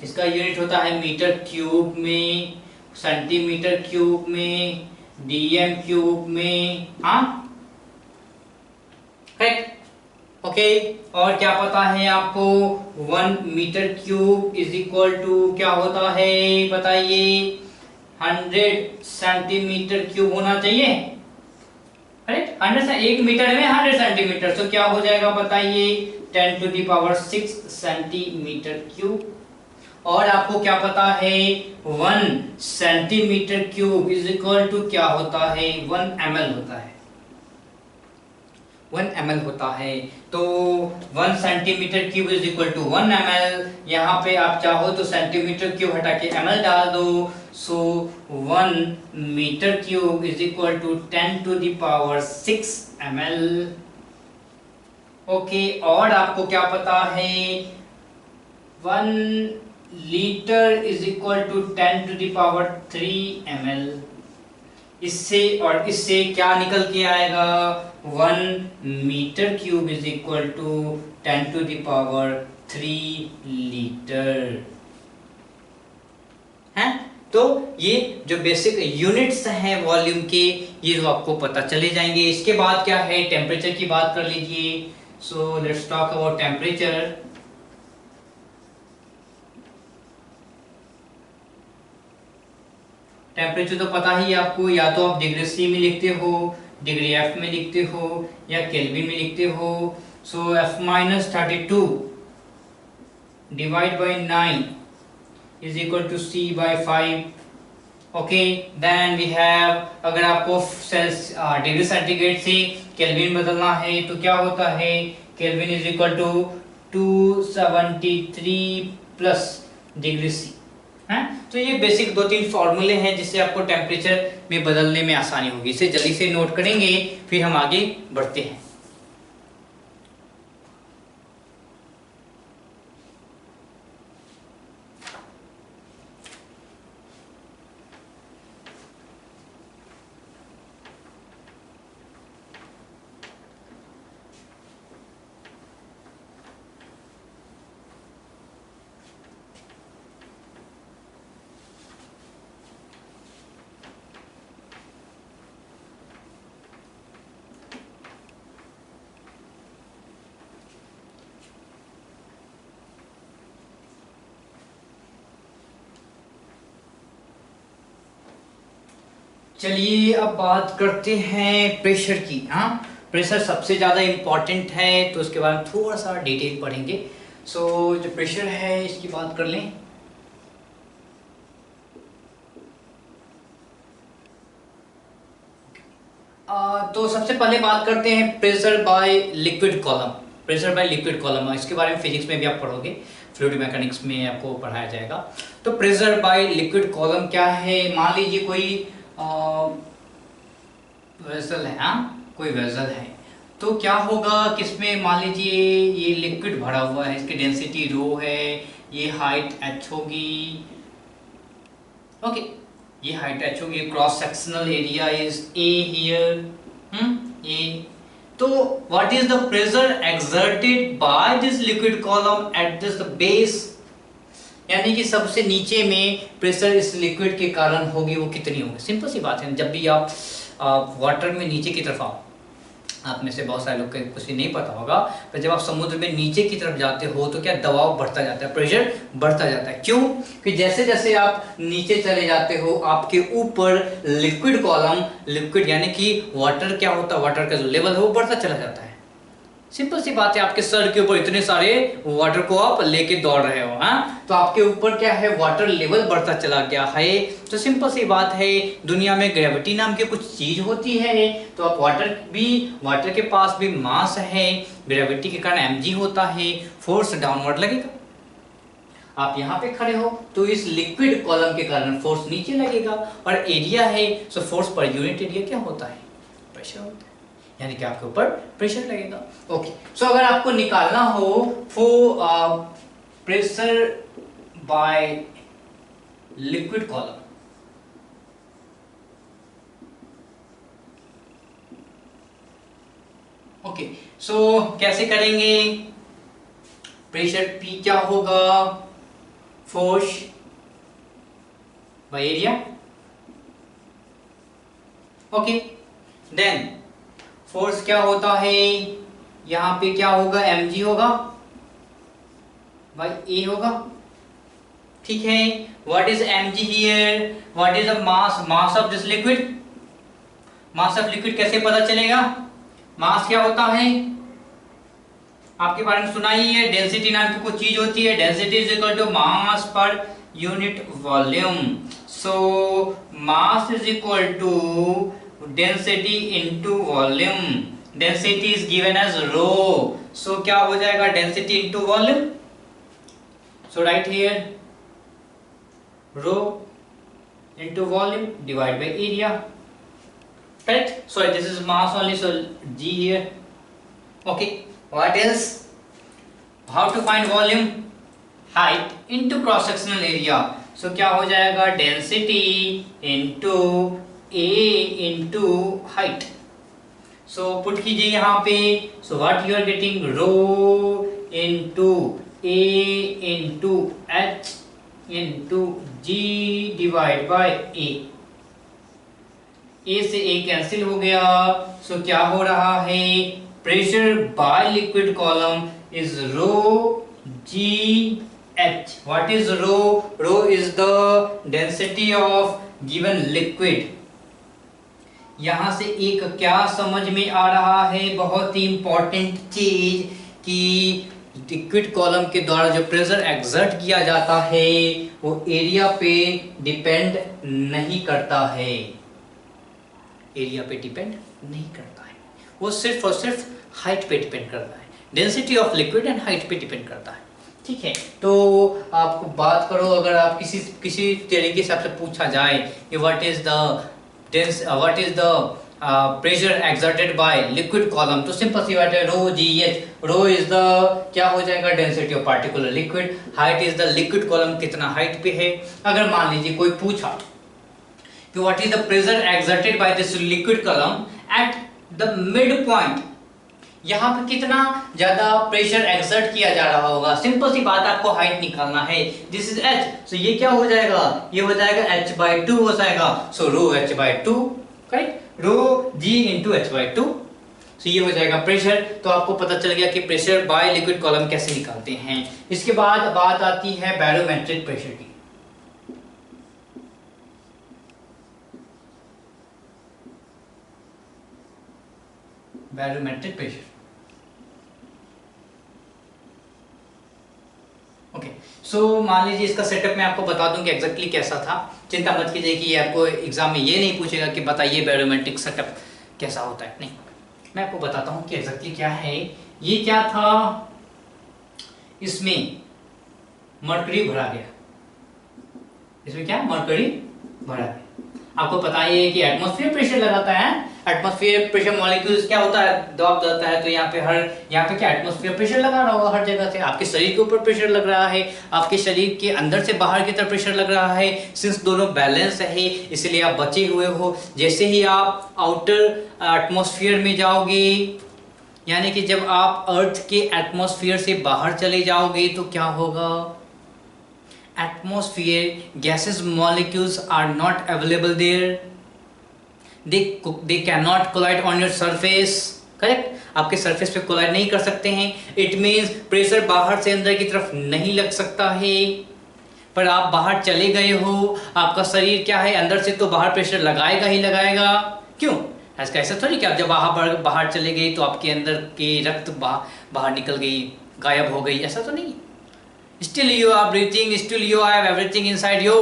इसका यूनिट होता है मीटर क्यूब में, सेंटीमीटर क्यूब में, डीएम क्यूब में। हाँ, करेक्ट। ओके, और क्या पता है आपको, 1 metre cube is equal to क्या होता है बताइए, 100 सेंटीमीटर क्यूब होना चाहिए। करेक्ट, 1 मीटर में 100 सेंटीमीटर, तो क्या हो जाएगा बताइए, 10⁶ सेंटीमीटर क्यूब। और आपको क्या पता है, 1 centimetre cube is equal to क्या होता है, 1 ml होता है, 1 ml होता है। तो 1 centimetre cube is equal to 1 ml। यहाँ पे आप चाहो तो सेंटीमीटर क्यूब हटा के ml डाल दो। So 1 metre cube is equal to 10⁶ ml। Okay, और आपको क्या पता है, 1 litre is equal to 10⁻³ ml। इससे और इससे क्या निकल के आएगा, 1 metre cube is equal to 10⁻³ litre है। तो ये जो बेसिक यूनिट्स हैं वॉल्यूम के, ये जो आपको पता चले जाएंगे। इसके बाद क्या है, टेम्परेचर की बात कर लीजिए। So let's talk about temperature. Temperature तो पता ही आपको, या तो आप डिग्री सी में लिखते हो, डिग्री एफ में लिखते हो, या केल्विन में लिखते हो। So F-32 divide by 9 is equal to C/5। Okay, then we have, अगर आपको डिग्री सेंटीग्रेड से केल्विन बदलना है तो क्या होता है, kelvin is equal to 273 plus degree C है। तो ये बेसिक 2-3 फॉर्मूले हैं जिससे आपको टेम्परेचर में बदलने में आसानी होगी। इसे जल्दी से नोट करेंगे, फिर हम आगे बढ़ते हैं। चलिए अब बात करते हैं प्रेशर की। हाँ, प्रेशर सबसे ज़्यादा इम्पॉर्टेंट है, तो उसके बारे में थोड़ा सा डिटेल पढ़ेंगे। जो प्रेशर है इसकी बात कर लें। तो सबसे पहले बात करते हैं pressure by liquid column. Pressure by liquid column, इसके बारे में फिजिक्स में भी आप पढ़ोगे, फ्लूइड मैकेनिक्स में आपको पढ़ाया जाएगा। तो प्रेशर बाय लिक्विड कॉलम क्या है? मान लीजिए कोई वेसल है, हाँ कोई वेसल है, तो क्या होगा किसमें, मान लीजिए ये लिक्विड भरा हुआ है, इसकी डेंसिटी रो है, ये हाइट h होगी, ओके, ये हाइट h होगी, cross sectional area is a here, a। तो what is the pressure exerted by this liquid column at this base, यानी कि सबसे नीचे में प्रेशर इस लिक्विड के कारण होगी, वो कितनी होगी? सिंपल सी बात है, जब भी आप वाटर में नीचे की तरफ आओ, आप में से बहुत सारे लोग को कुछ नहीं पता होगा, पर जब आप समुद्र में नीचे की तरफ जाते हो तो क्या दबाव बढ़ता जाता है, प्रेशर बढ़ता जाता है। क्यों? कि जैसे जैसे आप नीचे चले जाते हो आपके ऊपर लिक्विड कॉलम, लिक्विड यानी कि वाटर क्या होता है, वाटर का जो लेवल है वो बढ़ता चला जाता है। सिंपल सी बात है, आपके सर के ऊपर इतने सारे वाटर को आप लेके दौड़ रहे हो, हाँ, तो आपके ऊपर क्या है, वाटर लेवल बढ़ता चला गया है। तो सिंपल सी बात है, दुनिया में ग्रेविटी नाम की कुछ चीज होती है, तो आप वाटर के पास भी मास है, ग्रेविटी के कारण mg होता है, फोर्स डाउनवर्ड लगेगा। आप यहाँ पे खड़े हो तो इस लिक्विड कॉलम के कारण फोर्स नीचे लगेगा, और एरिया है, सो फोर्स पर यूनिट एरिया क्या होता है, प्रेशर होता है, यानी कि आपके ऊपर प्रेशर लगेगा। ओके, सो अगर आपको निकालना हो pressure by liquid column, okay, so कैसे करेंगे? प्रेशर P क्या होगा, force by area, okay, then force क्या होता है, यहां पे क्या होगा, mg होगा बाय a होगा, ठीक है। What is mg here, what is the mass of this liquid, mass of liquid कैसे पता चलेगा? मास क्या होता है, आपके बारे में सुना ही है, डेंसिटी नाम की कुछ चीज होती है, density is equal to mass पर unit volume. So mass is equal to density into volume, density is given as rho, so क्या हो जाएगा, density into volume, so right here rho into volume divide by area, right. So this is mass only, so g here, okay. What else? How to find volume? Height into cross sectional area. So क्या हो जाएगा, density into A into height. So put कीजिए यहाँ पे, so what you are getting, rho into A into H into G divide by A. A से A cancel हो गया, so क्या हो रहा है, pressure by liquid column is rho g h. What is rho? Rho is the density of given liquid. यहां से एक क्या समझ में आ रहा है, बहुत ही इंपॉर्टेंट चीज, कि लिक्विड कॉलम के द्वारा जो प्रेशर एक्सर्ट किया जाता है वो एरिया पे डिपेंड नहीं करता है, एरिया पे डिपेंड नहीं करता है, वो सिर्फ और सिर्फ हाइट पे डिपेंड करता है, density of liquid and height पे डिपेंड करता है, ठीक है। तो आपको बात करो, अगर आप किसी तरीके से आपसे पूछा जाए कि what is the pressure exerted by liquid column, तो सिंपल सी बात है, rho g h, rho is the क्या हो जाएगा, density of particular liquid, height is the liquid column कितना हाइट पे है। अगर मान लीजिए कोई पूछा कि what is the pressure exerted by this liquid column at the mid point, यहाँ पे कितना ज्यादा प्रेशर एक्सर्ट किया जा रहा होगा, सिंपल सी बात, आपको हाइट निकालना है, दिस इज h, सो ये क्या हो जाएगा, ये हो जाएगा h/2 हो जाएगा, सो रो h/2, करेक्ट, रो g into h/2, सो ये हो जाएगा प्रेशर। तो आपको पता चल गया कि प्रेशर बाय लिक्विड कॉलम कैसे निकालते हैं। इसके बाद बात आती है बैरोमेट्रिक प्रेशर की। Barometric pressure. ओके, सो मान लीजिए इसका सेटअप मैं आपको बता दूं कि एग्जैक्टली कैसा था। चिंता मत कीजिए कि ये आपको एग्जाम में ये नहीं पूछेगा कि बताइए बैरोमेट्रिक सेटअप कैसा होता है, नहीं, मैं आपको बताता हूं कि एग्जैक्टली क्या है। ये क्या था, इसमें मरकरी भरा गया, इसमें क्या मरकरी भरा गया। आपको पता ही है कि एटमॉस्फेयर प्रेशर लगाता है, एटमॉस्फेयर प्रेशर मॉलिक्यूल्स क्या होता है, दबाव जाता है, तो यहाँ पे क्या एटमॉस्फेयर प्रेशर लगा रहा होगा हर जगह से। आपके शरीर के ऊपर प्रेशर लग रहा है, आपके शरीर के अंदर से बाहर की तरफ प्रेशर लग रहा है। सिंस दोनों बैलेंस है इसलिए आप बचे हुए हो। जैसे ही आप आउटर एटमॉस्फेयर में जाओगे, यानी कि जब आप अर्थ के एटमॉस्फेयर से बाहर चले जाओगे तो क्या होगा, atmosphere gases molecules are not available there, they cannot collide on your surface, correct, आपके सरफेस पे कोलाइड नहीं कर सकते हैं। इट मीन्स प्रेशर बाहर से अंदर की तरफ नहीं लग सकता है। पर आप बाहर चले गए हो, आपका शरीर क्या है अंदर से तो बाहर प्रेशर लगाएगा ही लगाएगा। क्यों, ऐसा थोड़ी कि आप जब बाहर चले गए तो आपके अंदर के रक्त बाहर निकल गई, गायब हो गई, ऐसा तो नहीं। Still you are breathing, still you have everything inside you.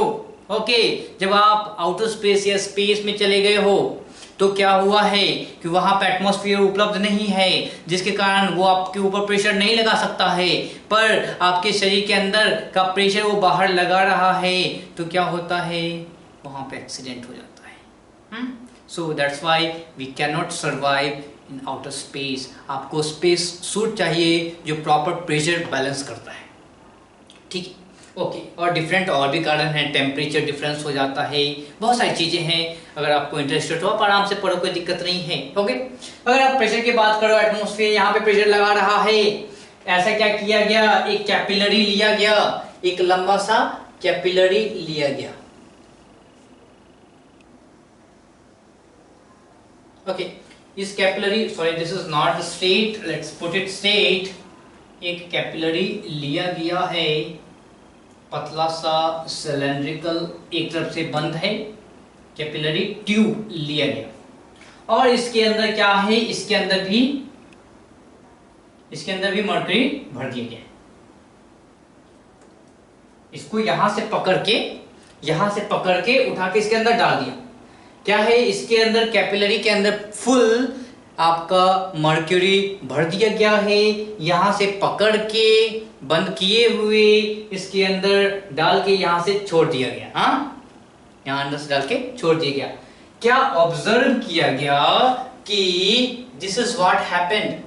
Okay, जब आप आउटर स्पेस या स्पेस में चले गए हो तो क्या हुआ है कि वहां पे एटमॉस्फेयर उपलब्ध नहीं है, जिसके कारण वो आपके ऊपर प्रेशर नहीं लगा सकता है। पर आपके शरीर के अंदर का प्रेशर वो बाहर लगा रहा है, तो क्या होता है, वहां पे एक्सीडेंट हो जाता है। So that's why we can not survive in outer space. आपको स्पेस सूट चाहिए जो प्रॉपर प्रेशर बैलेंस करता है, ठीक है। ओके, और डिफरेंट और भी कारण हैं, टेम्परेचर डिफरेंस हो जाता है, बहुत सारी चीज़ें हैं। अगर आपको इंटरेस्टेड हो आप आराम से पढ़ो, कोई दिक्कत नहीं है। ओके, अगर आप प्रेशर की बात करो, एटमॉस्फेयर यहाँ पे प्रेशर लगा रहा है, ऐसा क्या किया गया, एक कैपिलरी लिया गया, एक लंबा सा कैपिलरी लिया गया। ओके, इस capillary, sorry this is not straight, let's put it straight. एक कैपिलरी लिया गया है, पतला सा सिलेंड्रिकल, एक तरफ से बंद है, कैपिलरी ट्यूब लिया गया। और इसके अंदर क्या है, इसके अंदर भी मरकरी भर दिया गया। इसको यहां से पकड़ के उठा के इसके अंदर डाल दिया। क्या है इसके अंदर, कैपिलरी के अंदर फुल आपका मर्क्यूरी भर दिया गया है। यहां से पकड़ के बंद किए हुए इसके अंदर डाल के यहां से छोड़ दिया गया। हाँ, यहां अंदर से डाल के छोड़ दिया गया। क्या ऑब्जर्व किया गया कि this is what happened,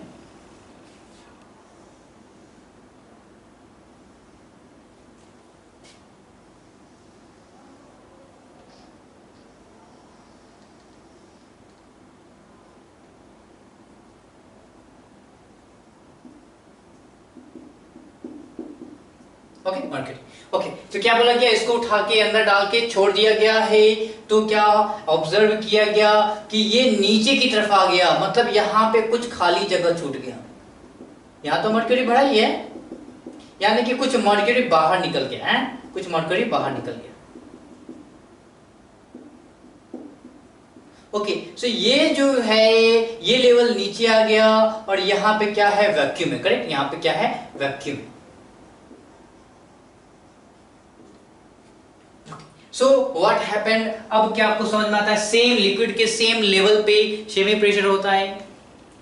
okay mercury. Okay, तो क्या बोला गया, इसको उठा के अंदर डाल के छोड़ दिया गया है। तो क्या ऑब्जर्व किया गया कि ये नीचे की तरफ आ गया, मतलब यहाँ पे कुछ खाली जगह छूट गया। यहाँ तो मर्क्यूरी भरा ही है, यानी कि कुछ मर्क्यूरी बाहर निकल गया है, कुछ मर्क्यूरी बाहर निकल गया। ओके, सो ये जो है ये लेवल नीचे आ गया और यहाँ पे क्या है, वैक्यूम है, करेक्ट, यहाँ पे क्या है, वैक्यूम। सो व्हाट हैपेंड, अब क्या आपको समझ में आता है, सेम लिक्विड के सेम लेवल पे सेम ही प्रेशर होता है।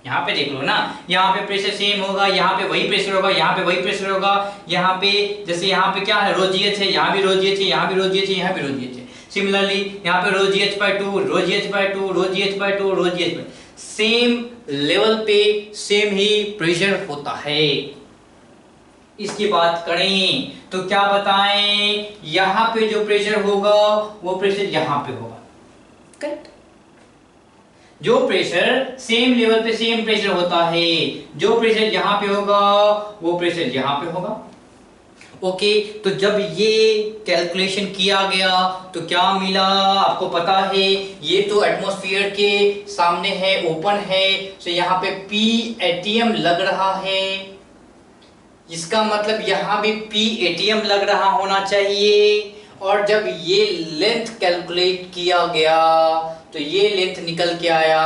यहाँ पे देख लो ना, यहाँ पे प्रेशर सेम होगा, यहाँ पे वही प्रेशर होगा, यहाँ पे वही प्रेशर होगा। यहाँ पे जैसे यहाँ पे क्या है, रो GH है, यहाँ भी रो GH है, यहाँ भी रो GH है, यहाँ भी रो GH है। सिमिलरली यहाँ पे रो GH/2, रो GH/2, रो GH/2, रो GH/2, सेम लेवल पे सेम ही प्रेशर होता है। इसकी बात करें तो क्या बताएं, यहां पे जो प्रेशर होगा वो प्रेशर यहां पे होगा, करेक्ट। जो प्रेशर सेम लेवल पे सेम प्रेशर होता है, जो प्रेशर यहां पे होगा वो प्रेशर यहां पे होगा। ओके, तो जब ये कैलकुलेशन किया गया तो क्या मिला, आपको पता है ये तो एटमॉस्फेयर के सामने है, ओपन है, तो यहाँ पे P ATM लग रहा है। इसका मतलब यहाँ भी P ATM लग रहा होना चाहिए। और जब ये लेंथ कैलकुलेट किया गया तो ये लेंथ निकल के आया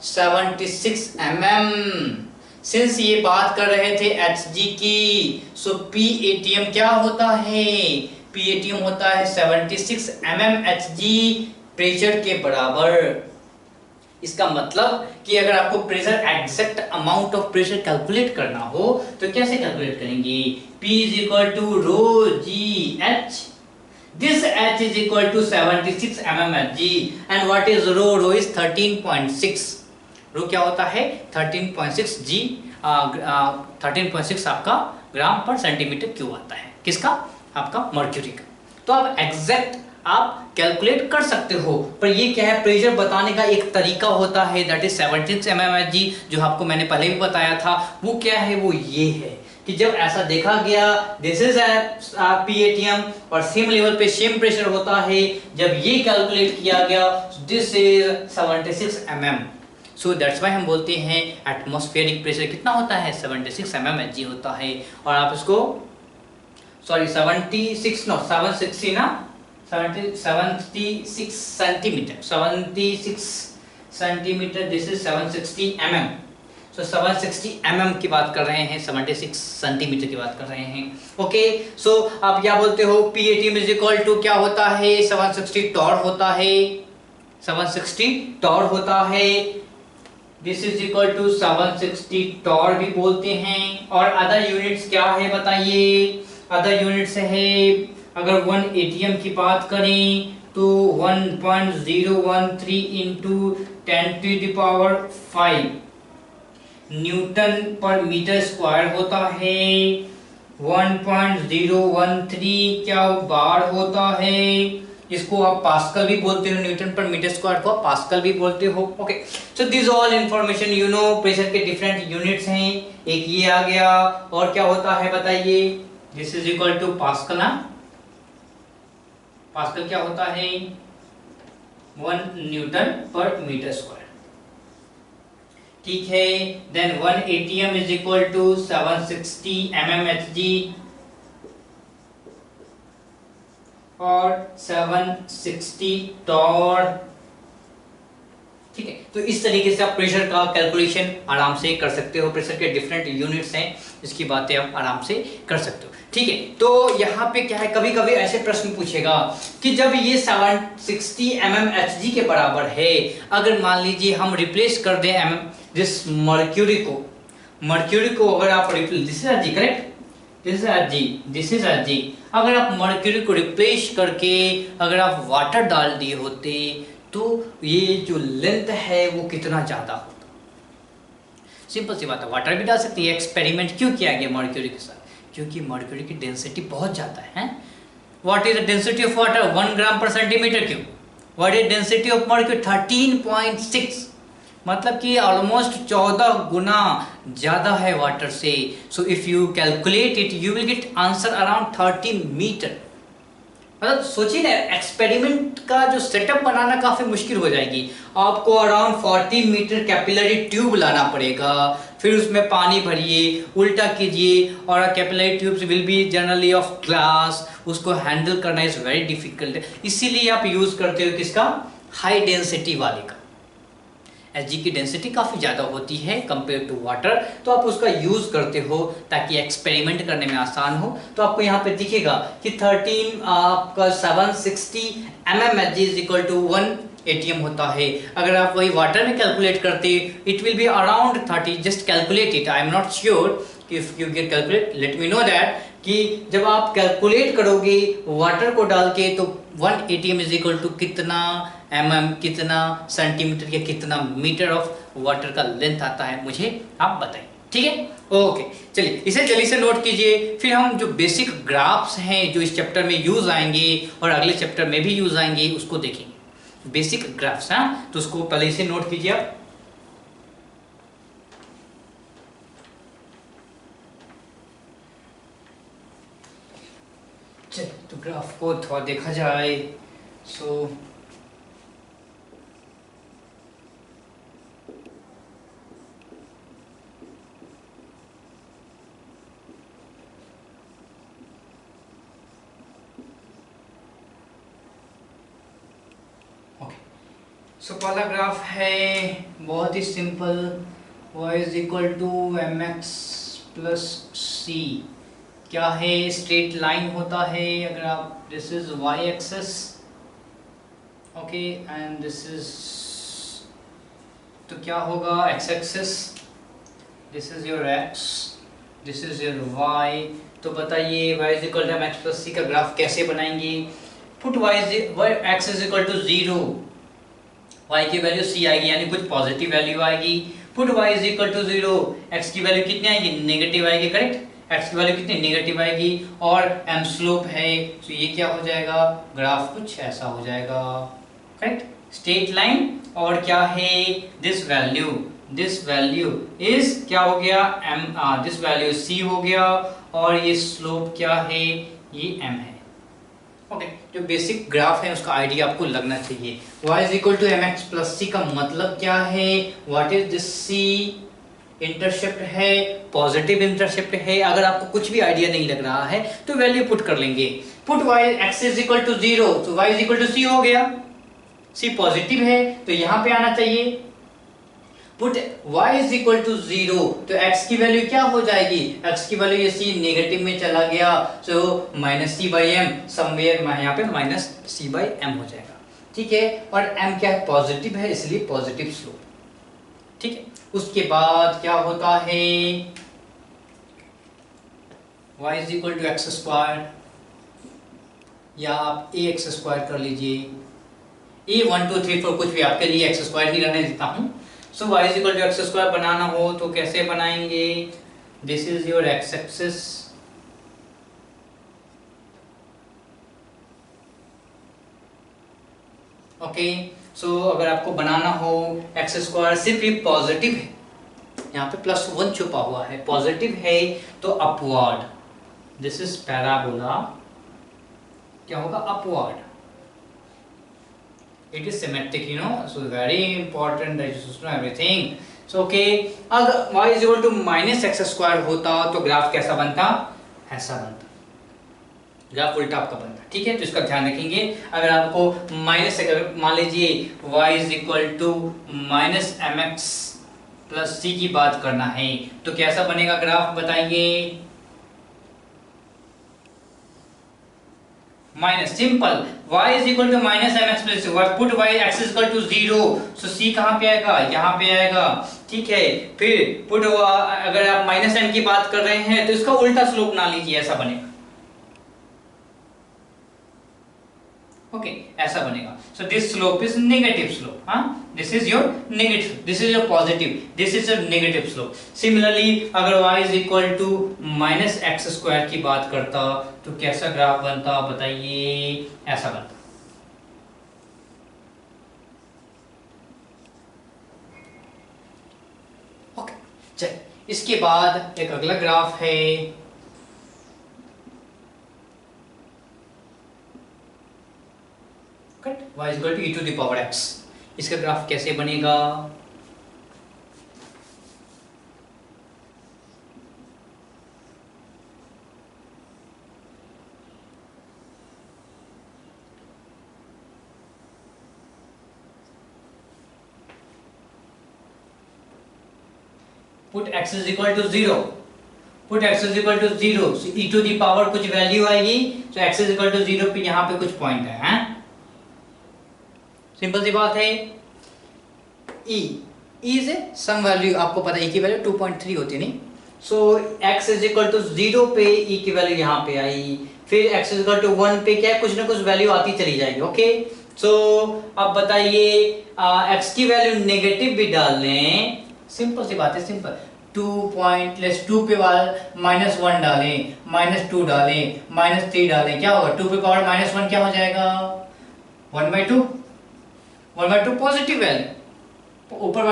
76 mm। सिंस ये बात कर रहे थे Hg की, सो PATM क्या होता है? PATM होता है 76 mm Hg प्रेशर के बराबर। इसका मतलब कि अगर आपको pressure exact amount of pressure calculate करना हो तो कैसे कैलकुलेट करेंगे? P is equal to rho g h, this h is equal to 76 mm Hg and what is rho? Rho is 13.6। रो क्या होता है? 13.6 G, 13.6 आपका ग्राम पर सेंटीमीटर क्यूब आता है। किसका? आपका मर्क्यूरी का। तो आप एग्जैक्ट आप कैलकुलेट कर सकते हो, पर ये क्या है, प्रेशर बताने का एक तरीका होता है, दैट इज 76 mm Hg, जो आपको मैंने पहले भी बताया था। वो क्या है? वो ये है कि जब ऐसा देखा गया, दिस इज PATM और सेम लेवल पे सेम प्रेशर होता है, जब ये कैलकुलेट किया गया, this is 76 mm। So that's why हम बोलते हैं एटमॉस्फेरिक प्रेशर कितना होता है? 76 mm Hg होता है। और आप इसको सॉरी 76 नो 760 ना 76 centimetre, 76 centimetre, this is 760 mm। So 760 mm की बात कर रहे हैं, 76 सेंटीमीटर की बात कर रहे हैं। ओके, सो आप क्या बोलते हो? PATM इज इक्वल टू क्या होता है? 760 टॉर्क होता है, 760 टॉर्क होता है। This is equal to 760 torr भी बोलते हैं। और अदर यूनिट्स क्या है बताइए? अदर यूनिट्स है, अगर 1 ATM की बात करें तो 1.013 इंटू 10⁵ न्यूटन पर मीटर स्क्वायर होता है। 1.013 क्या बार होता है? इसको आप पास्कल भी बोलते हो, न्यूटन पर मीटर स्क्वायर को आप पास्कल भी बोलते हो। Okay, so this all information you know. Pressure के डिफरेंट यूनिट्स हैं, एक ये आ गया, और क्या होता है बताइए? This is equal to pascal. Pascal क्या होता है? 1 न्यूटन पर मीटर स्क्वायर। ठीक है, then 1 ATM is equal to 760 mm Hg और 760 टॉर्क। ठीक है, तो इस तरीके से आप प्रेशर का कैलकुलेशन आराम से कर सकते हो। प्रेशर के डिफरेंट यूनिट्स हैं, इसकी बातें आप आराम से कर सकते हो। ठीक है, तो यहाँ पे क्या है, कभी कभी ऐसे प्रश्न पूछेगा कि जब ये 760 mm Hg के बराबर है, अगर मान लीजिए हम रिप्लेस कर दें दिस मर्क्यूरी को अगर आप this is Hg, correct? This is Hg। अगर आप मर्क्यूरी को रिप्लेस करके अगर आप वाटर डाल दिए होते तो ये जो लेंथ है वो कितना ज्यादा होता? सिंपल सी बात है, वाटर भी डाल सकते हैं। एक्सपेरिमेंट क्यों किया गया मर्क्यूरी के साथ? क्योंकि मर्क्यूरी की डेंसिटी बहुत ज्यादा है। What is the density of water? 1 ग्राम पर centimetre cube. What is density of mercury? 13.6, मतलब कि ऑलमोस्ट 14 गुना ज्यादा है वाटर से। So if you calculate it you will get answer around 13 metre. मतलब सोचिए ना, एक्सपेरिमेंट का जो सेटअप बनाना काफी मुश्किल हो जाएगी। आपको अराउंड 40 मीटर कैपिलरी ट्यूब लाना पड़ेगा, फिर उसमें पानी भरिए, उल्टा कीजिए, और capillary tubes will be generally of glass, उसको हैंडल करना इज वेरी डिफिकल्ट। इसीलिए आप यूज करते हो किसका? हाई डेंसिटी वाले का। Hg की डेंसिटी काफ़ी ज़्यादा होती है कंपेयर टू वाटर, तो आप उसका यूज़ करते हो ताकि एक्सपेरिमेंट करने में आसान हो। तो आपको यहाँ पे दिखेगा कि 13 आपका 760 mm Hg is equal to 1 ATM होता है। अगर आप वही वाटर में कैलकुलेट करते it will be around 30। Just calculate it, I am not sure if you can calculate, let me know that कि जब आप कैलकुलेट करोगे वाटर को डाल के तो 1 ATM इज इक्वल टू कितना mm, कितना सेंटीमीटर या कितना मीटर ऑफ वाटर का लेंथ आता है, मुझे आप बताइए। ठीक है, ओके, चलिए इसे जल्दी से नोट कीजिए। फिर हम जो बेसिक ग्राफ्स हैं जो इस चैप्टर में यूज आएंगे और अगले चैप्टर में भी यूज आएंगे उसको देखेंगे। बेसिक ग्राफ्स, हाँ, तो उसको पहले से नोट कीजिए आप। चलिए तो ग्राफ को थोड़ा देखा जाए। सो सो पहला ग्राफ है बहुत ही simple, y is equal to m x plus c. क्या है, स्ट्रेट लाइन होता है। अगर आप, this is y axis, okay, and this is, तो क्या होगा, x axis, this is your x, this is your y। तो बताइए y is equal to m x plus c का ग्राफ कैसे बनाएंगे। Put x is equal to 0, y की value c आएगी, यानी कुछ पॉजिटिव वैल्यू आएगी। Put y is equal to 0, x की वैल्यू कितनी आएगी, नेगेटिव आएगी, करेक्ट। x की वैल्यू कितनी, नेगेटिव आएगी, और m स्लोप है, तो ये क्या हो जाएगा, ग्राफ कुछ ऐसा हो जाएगा, करेक्ट। स्ट्रेट लाइन, और क्या है, दिस वैल्यू इज क्या हो गया, m, दिस वैल्यू c हो गया, और ये स्लोप क्या है, ये m है। ओके, जो बेसिक ग्राफ है उसका आइडिया आपको लगना चाहिए। y is equal to m x plus c का मतलब क्या है, what is this c, intercept है, पॉजिटिव इंटरसेप्ट है। अगर आपको कुछ भी आइडिया नहीं लग रहा है तो वैल्यू पुट कर लेंगे। Put y x is equal to 0, तो y is equal to c हो गया, c पॉजिटिव है तो यहाँ पे आना चाहिए। Put y is equal to 0, तो x की वैल्यू क्या हो जाएगी, x की वैल्यू ये c नेगेटिव में चला गया, so minus C by M, somewhere यहाँ पे माइनस सी बाई एम हो जाएगा, ठीक है। और m क्या है, पॉजिटिव है, इसलिए पॉजिटिव स्लोप, ठीक है। उसके बाद क्या होता है, y is equal to x square, या आप ए एक्स स्क्वायर कर लीजिए, ए 1 2 3 4 कुछ भी, आपके लिए एक्स स्क्वायर ही रहने देता हूँ। So y is equal to x square बनाना हो तो कैसे बनाएंगे, this is your x axis, okay. So अगर आपको बनाना हो एक्स स्क्वायर, सिर्फ ये पॉजिटिव है, यहाँ पे प्लस 1 छुपा हुआ है, पॉजिटिव है तो अपवर्ड, दिस इज पैराबोला, क्या होगा, upward, it is symmetric, you know, so very important that you should know everything. So okay, अगर y is equal to minus x square होता तो ग्राफ कैसा बनता, ऐसा बनता, ग्राफ उल्टा आपका बनता, ठीक है। तो इसका ध्यान रखेंगे। अगर आपको माइनस, अगर मान लीजिए y is equal to minus mx plus c की बात करना है तो कैसा बनेगा ग्राफ, बताइए। Minus, simple, y is equal to minus M x plus C, put y x is equal to 0, so c कहाँ पे आएगा, यहाँ पे आएगा, ठीक है। फिर पुट, अगर आप माइनस m की बात कर रहे हैं तो इसका उल्टा स्लोप ना लीजिए, ऐसा बनेगा, ओके, ऐसा बनेगा। So this slope is negative slope, हाँ, this is your negative, this is your positive, this is your negative slope. Similarly अगर y is equal to minus x square की बात करता तो कैसा ग्राफ बनता, बताइए, ऐसा बनता, ओके। चलिए, इसके बाद एक अगला ग्राफ है, y is equal to e to the power x। इसका ग्राफ कैसे बनेगा, put x is equal to 0, put x is equal to 0, so e to the power कुछ वैल्यू आएगी, so x is equal to 0 पे यहाँ पे कुछ point है, हैं? सिंपल सी बात है। e इज सम वैल्यू, आपको पता है e की वैल्यू 2.3 होती है, नहीं, सो x इज इक्वल टू 0 पे e की वैल्यू यहाँ पे आई, फिर x इज इक्वल टू 1 पे क्या है, कुछ ना कुछ वैल्यू आती चली जाएगी, ओके। सो अब बताइए, x की वैल्यू नेगेटिव भी डाल लें, सिंपल सी बात है, सिंपल, 2 पे माइनस 1 डालें, माइनस 2 डालें, माइनस 3 डालें, क्या होगा, 2 पे पावर माइनस 1 क्या हो जाएगा, 1/2, 1/2 पॉजिटिव वैल्यू, ऊपर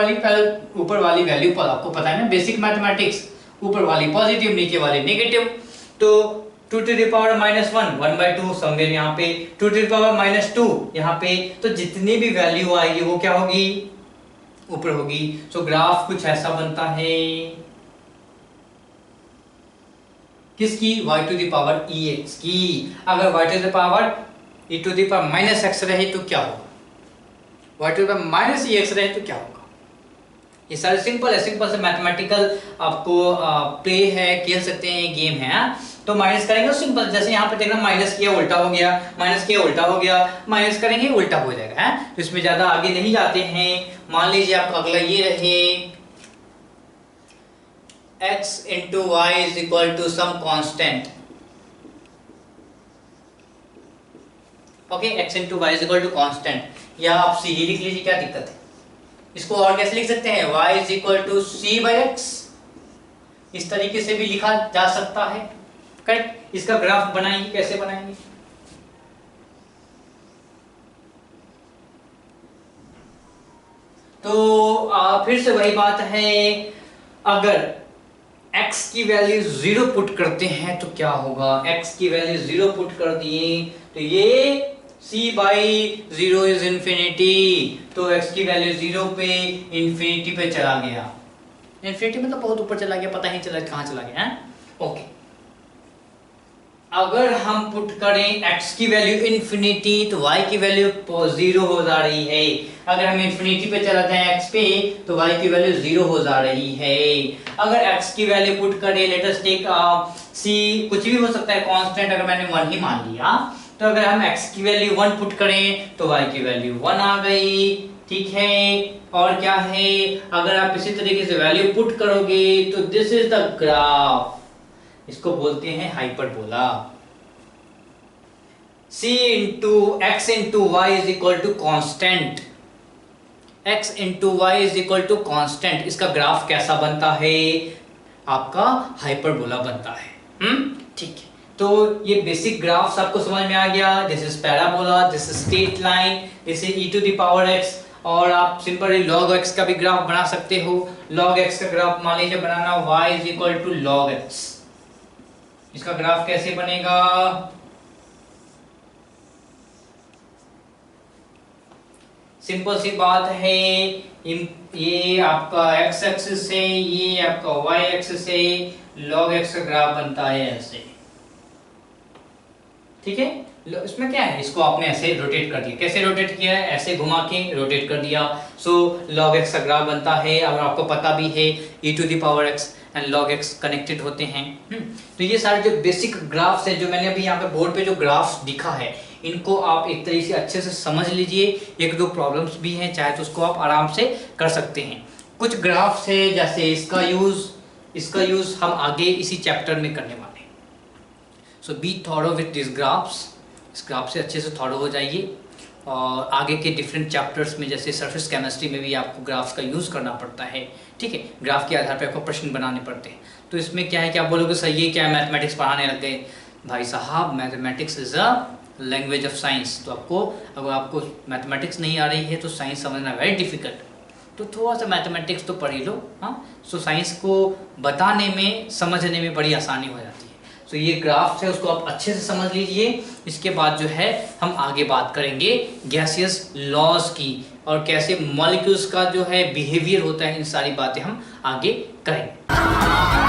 वाली वैल्यू पर आपको पता है ना, बेसिक मैथमेटिक्स, ऊपर वाली पॉजिटिव, नीचे वाली नेगेटिव, तो 2 to the power minus 1, 1/2 somewhere यहाँ पे, 2 टू द पावर माइनस 2 यहाँ पे, तो जितनी भी वैल्यू आएगी वो क्या होगी, ऊपर होगी। सो ग्राफ कुछ ऐसा बनता है, किसकी, y to the power ex की। अगर y to the power e to the power minus x रहे तो क्या होगा, y to the minus X रहे तो क्या होगा। ये सारे सिंपल है, सिंपल से मैथमेटिकल आपको प्ले है, खेल सकते हैं, गेम है। तो माइनस करेंगे तो सिंपल, जैसे यहाँ पे देखना माइनस किया उल्टा हो गया, माइनस किया उल्टा हो गया, माइनस करेंगे उल्टा हो जाएगा है। तो इसमें ज्यादा आगे नहीं जाते हैं। मान लीजिए आपका अगला ये रहे x into y is equal to some constant। Okay, x into y is equal to constant, या आप c ही लिख लीजिए, क्या दिक्कत है। इसको और कैसे लिख सकते हैं, y is equal to c by x, इस तरीके से भी लिखा जा सकता है। करेक्ट। इसका ग्राफ बनाएंगे, कैसे बनाएंगे, तो फिर से वही बात है, अगर x की वैल्यू 0 पुट करते हैं तो क्या होगा, x की वैल्यू 0 पुट कर दिए तो ये c बाई 0 इज इंफिनिटी, तो x की वैल्यू 0 पे इंफिनिटी पे चला गया। इंफिनिटी मतलब बहुत ऊपर चला गया, पता ही चला कहां चला गया है। ओके, अगर हम पुट करें x की वैल्यू इंफिनिटी तो y की वैल्यू 0 हो जा रही है। अगर हम इंफिनिटी पे चला जाए x पे तो y की वैल्यू 0 हो जा रही है। अगर x की वैल्यू पुट करें, लेट अस टेक c, कुछ भी हो सकता है कांस्टेंट, अगर मैंने 1 ही मान लिया, तो अगर हम x की वैल्यू 1 पुट करें तो y की वैल्यू 1 आ गई। ठीक है, और क्या है, अगर आप इसी तरीके से वैल्यू पुट करोगे तो दिस इज द ग्राफ, इसको बोलते हैं hyperbola. c into x into y is equal to constant, x into y is equal to constant, इसका ग्राफ कैसा बनता है, आपका हाइपरबोला बनता है। ठीक है, तो ये बेसिक ग्राफ्स आपको समझ में आ गया। This is parabola, this is straight line, this is e to the power x, और आप सिंपली log x का भी ग्राफ बना सकते हो। log x का ग्राफ मान लीजिए बनाना y is equal to log x, इसका ग्राफ कैसे बनेगा, सिंपल सी बात है, ये आपका x एक्सिस से, ये आपका y एक्सिस से, log x का ग्राफ बनता है ऐसे। ठीक है, इसमें क्या है, इसको आपने ऐसे रोटेट कर दिया, कैसे रोटेट किया है, ऐसे घुमा के रोटेट कर दिया, सो log x का ग्राफ बनता है। और आपको पता भी है e to the power x and log x connected होते हैं। तो ये सारे जो बेसिक ग्राफ्स हैं, जो मैंने अभी यहाँ पे बोर्ड पे जो ग्राफ्स दिखा है, इनको आप एक तरीके से अच्छे से समझ लीजिए। एक दो प्रॉब्लम्स भी हैं, चाहे तो उसको आप आराम से कर सकते हैं। कुछ ग्राफ्स है, जैसे इसका यूज हम आगे इसी चैप्टर में करने वाले हैं। So be thorough with this graphs, इस ग्राफ से अच्छे से थॉरो हो जाइए। और आगे के डिफरेंट चैप्टर्स में, जैसे सरफेस केमिस्ट्री में भी आपको ग्राफ्स का यूज़ करना पड़ता है। ठीक है, ग्राफ के आधार पर आपको प्रश्न बनाने पड़ते हैं। तो इसमें क्या है कि आप बोलोगे सर ये क्या मैथमेटिक्स पढ़ाने लग गए, भाई साहब mathematics is a language of science. तो अगर आपको मैथमेटिक्स नहीं आ रही है तो साइंस समझना वेरी डिफिकल्ट, तो थोड़ा सा मैथमेटिक्स तो पढ़ ही लो। हाँ, सो साइंस को बताने में, समझने में बड़ी आसानी हो जाती है। तो ये ग्राफ्स है, उसको आप अच्छे से समझ लीजिए। इसके बाद जो है हम आगे बात करेंगे गैसियस लॉज की, और कैसे मॉलिक्यूल्स का जो है बिहेवियर होता है, इन सारी बातें हम आगे करेंगे।